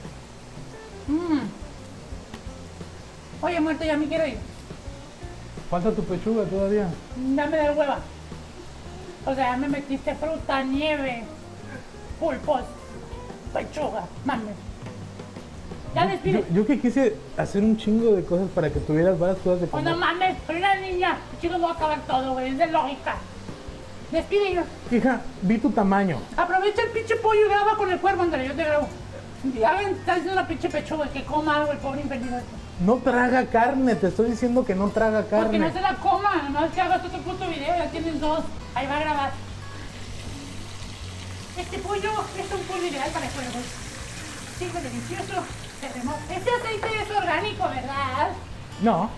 Oye, muerto, ya me quiero ir. Falta tu pechuga todavía. Dame de hueva. O sea, me metiste fruta, nieve, pulpos, pechuga, mames. Ya despide. Yo que quise hacer un chingo de cosas para que tuvieras varias cosas de Pues comer. no mames, soy una niña. Chico, voy a acabar todo, güey. Es de lógica. Despide yo. Hija, vi tu tamaño. Aprovecha el pinche pollo y graba con el cuervo, André. Yo te grabo. Ya ven, está haciendo una pinche pechuga que coma algo el pobre infeliz. No traga carne, te estoy diciendo que no traga Porque carne. no se la coma, nomás que hagas otro puto video, ya tienes dos. Ahí va a grabar. Este pollo es un pollo ideal para cuervos. Sí, es delicioso. Se remoja. Este aceite es orgánico, ¿verdad? No.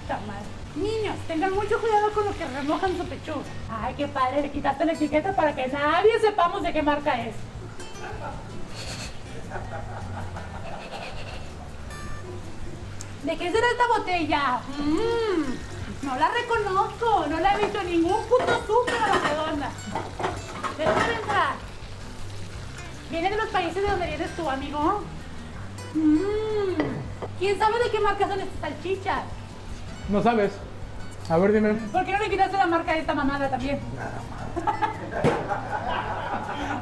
Está mal. Niños, tengan mucho cuidado con lo que remojan su pechuga. Ay, qué padre, le quitaste la etiqueta para que nadie sepamos de qué marca es. ¿De qué será esta botella? No la reconozco, no la he visto en ningún puto súper a la redonda. Déjame entrar. ¿Viene de los países de donde vienes tú, amigo? ¿Quién sabe de qué marca son estas salchichas? No sabes. A ver, dime. ¿Por qué no le quitaste la marca de esta mamada también?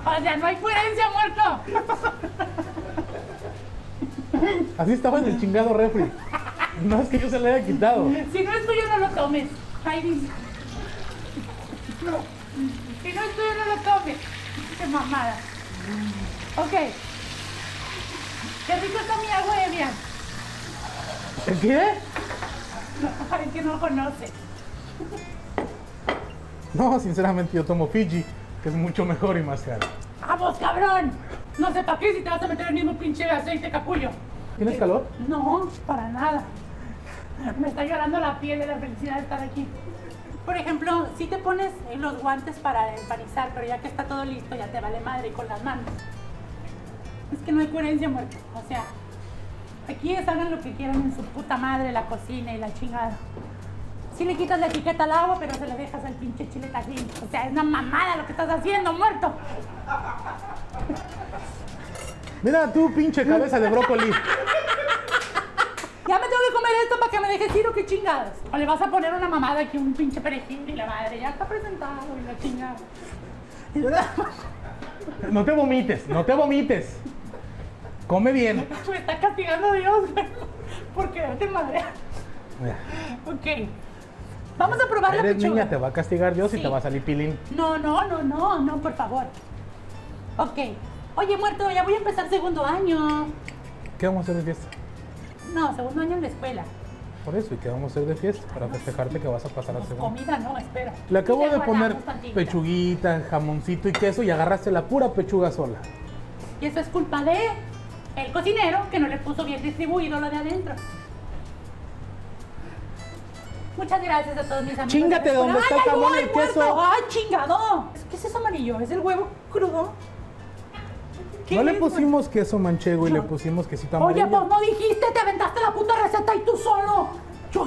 O sea, no hay coherencia, muerto. Así estaba en el chingado refri. No es que yo se le haya quitado. Si no es tuyo, no lo tomes. Ahí dice. Si no es tuyo, no lo tomes. Qué mamada. Ok. Qué rico está mi agua, Evian. ¿El qué? Ay, que no conoce. No, sinceramente yo tomo Fiji, que es mucho mejor y más caro. ¡Vamos, cabrón! No sé para qué si te vas a meter el mismo pinche aceite capullo. ¿Tienes calor? No, para nada. Me está llorando la piel de la felicidad de estar aquí. Por ejemplo, si te pones los guantes para empanizar, pero ya que está todo listo, ya te vale madre con las manos. Es que no hay coherencia, muerto. O sea, aquí es hagan lo que quieran en su puta madre, la cocina y la chingada. Sí le quitas la etiqueta al agua, pero se le dejas al pinche chile tajín. O sea, es una mamada lo que estás haciendo, muerto. Mira tú, pinche cabeza de brócoli. Ya me tengo que comer esto para que me dejes ir o qué chingadas. O le vas a poner una mamada aquí, un pinche perejil y la madre ya está presentado y la chingada. No te vomites, no te vomites. Come bien. Me está castigando Dios, güey. Porque te madre. Ok. Vamos a probar la Eres pechuga. niña, te va a castigar Dios y Sí. te va a salir pilín. No, por favor. Ok. Oye, muerto, ya voy a empezar segundo año. ¿Qué vamos a hacer de fiesta? No, segundo año en la escuela. Por eso, ¿y qué vamos a hacer de fiesta? Para festejarte que vas a pasar a segunda. Comida no, espera. Le acabo Ya de poner guardamos tantito. pechuguita, jamoncito y queso y agarraste la pura pechuga sola. Y eso es culpa de el cocinero que no le puso bien distribuido lo de adentro. Muchas gracias a todos mis amigos. Chíngate de donde está el jamón y el queso. ¡Ay, chingado! ¿Qué es eso amarillo? ¿Es el huevo crudo? ¿Qué No le es, pusimos queso manchego y No. le pusimos quesito güey? Oye, amarillo. pues no dijiste, te aventaste la puta receta y tú solo.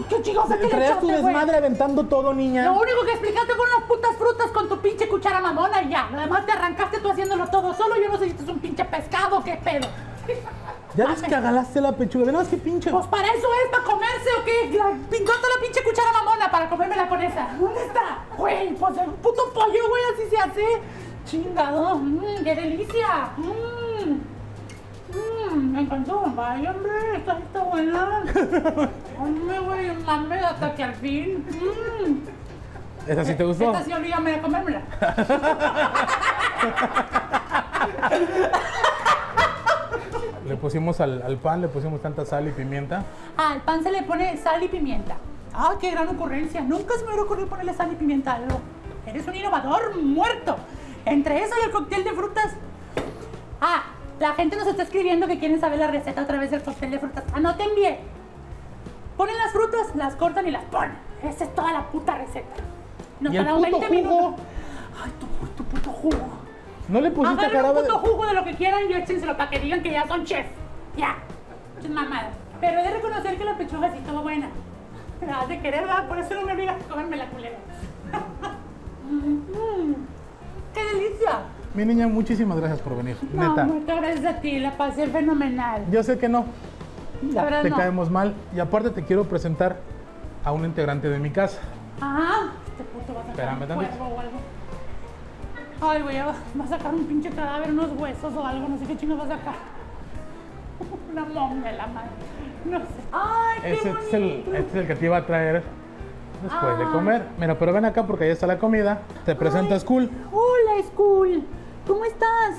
¿Qué chingados que le Traías tu echaste, güey? desmadre aventando todo, niña. Lo único que explicaste fueron las putas frutas con tu pinche cuchara mamona y ya. Lo demás te arrancaste tú haciéndolo todo solo. Yo no sé si esto es un pinche pescado, qué pedo. Ya ves que agalaste la pechuga. Ve, no, es que pinche. Pues para eso es, para comerse o qué. ¿Dónde está la pinche cuchara mamona para comérmela con esa? ¿Dónde está? Güey, pues el puto pollo, güey, así se hace. Chingado. ¡Qué delicia! Me encantó. Vaya, hombre, esta está buena. Hombre, güey, mame hasta que al fin. ¿Esa sí te gustó? Esta sí, olvídame de comérmela. Le pusimos al pan, le pusimos tanta sal y pimienta. Al pan se le pone sal y pimienta. ¡Ah, qué gran ocurrencia! Nunca se me hubiera ocurrido ponerle sal y pimienta a algo. Eres un innovador muerto. Entre eso y el cóctel de frutas. Ah, la gente nos está escribiendo que quieren saber la receta otra vez del cóctel de frutas. Anoten bien. Ponen las frutas, las cortan y las ponen. Esa es toda la puta receta. Nos ¿Y el tardaron puto 20 jugo? minutos. Ay, tu puto jugo. ¿No le pusiste Agarren un jarabe de... puto jugo de lo que quieran y échenselo para que digan que ya son chef. Ya. Es mamada. Pero he de reconocer que la pechuga sí estuvo buena. Me has de querer, ¿verdad? Por eso no me obligas a comerme la culera. ¡Qué delicia! Mi niña, muchísimas gracias por venir. No, Neta. muchas gracias a ti. La pasé fenomenal. Yo sé que no. La verdad Te no. caemos mal. Y aparte te quiero presentar a un integrante de mi casa. Ajá. Este puto va a sacar Espérame un tantito. cuervo o algo. Ay, güey, va a sacar un pinche cadáver, unos huesos o algo. No sé qué chingo va a sacar. Una momia, la madre. No sé. Ay, qué Ese bonito. es el que te iba a traer después de Ah. comer. Mira, pero ven acá porque ahí está la comida. Te presento a School. Hola, School. ¿Cómo estás?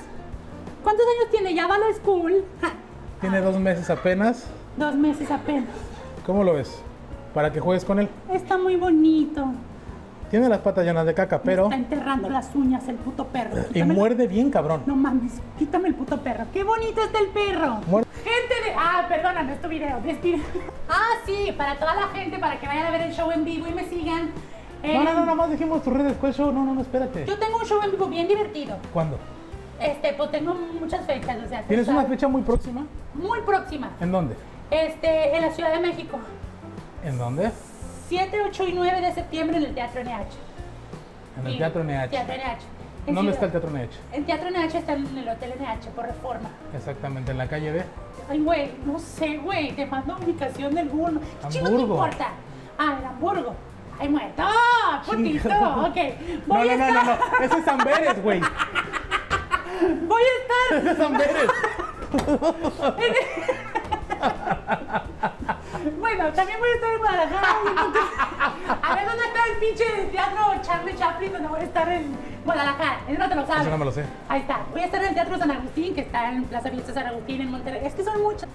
¿Cuántos años tiene? ¿Ya va a la School? Ja, Tiene 2 meses apenas. 2 meses apenas. ¿Cómo lo ves? Para que juegues con él. Está muy bonito. Tiene las patas llenas de caca, pero... Está enterrando las uñas el puto perro. Y Quítamelo. muerde bien, cabrón. No mames, quítame el puto perro. ¡Qué bonito está el perro! Muerde. Gente de... Ah, perdóname, es tu video. Ah, sí, para toda la gente, para que vayan a ver el show en vivo y me sigan. No, nada más dijimos tus redes. ¿Cuál show? No, espérate. Yo tengo un show en vivo bien divertido. ¿Cuándo? Pues tengo muchas fechas, o sea... ¿Tienes una fecha muy próxima? Muy próxima. ¿En dónde? En la Ciudad de México. ¿En dónde? 7, 8 y 9 de septiembre en el Teatro NH. En el Sí, Teatro NH. Teatro NH. En ¿Dónde Ciudad- está el Teatro NH? El Teatro NH está en el Hotel NH por Reforma. Exactamente, en la calle B. Ay, güey, no sé, güey, te mando ubicación del Google. ¿Qué chingo te Hamburgo. importa? Ah, en Hamburgo. Ay, muerto. ¡Ah! ¡Putito! Ok. No, Voy a estar... no. Ese es Amberes, güey. Voy a estar... Ese es Amberes. Bueno, también voy a estar en Guadalajara. A ver, ¿dónde está el pinche teatro Charlie Chaplin? Donde voy a estar en Guadalajara. Eso no te lo sabes. Eso no me lo sé. Ahí está. Voy a estar en el Teatro San Agustín, que está en Plaza Fiesta San Agustín, en Monterrey. Es que son muchos.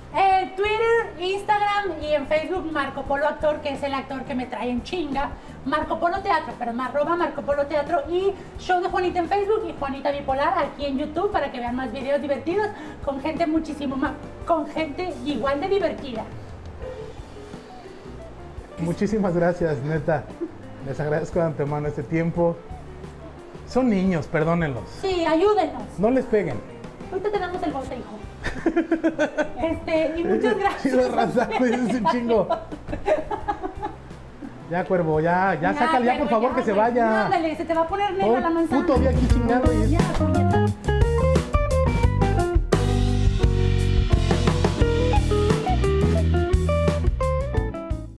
Twitter, Instagram y en Facebook Marco Polo Actor, que es el actor que me trae en chinga. Marco Polo Teatro, pero @ Marco Polo Teatro y Show de Juanita en Facebook y Juanita Bipolar aquí en YouTube para que vean más videos divertidos con gente muchísimo más, con gente igual de divertida. Muchísimas gracias, neta. Les agradezco de antemano este tiempo. Son niños, perdónenlos. Sí, ayúdenos. No les peguen. Ahorita tenemos el bote, hijo. Y muchas gracias. Chido, raza, cuídense un chingo. Ya, cuervo, ya sácale ya, por pero favor, que se güey. vaya. Ándale, se te va a poner Todo negra el la manzana. puto día aquí chingando y... Ya, puñeta.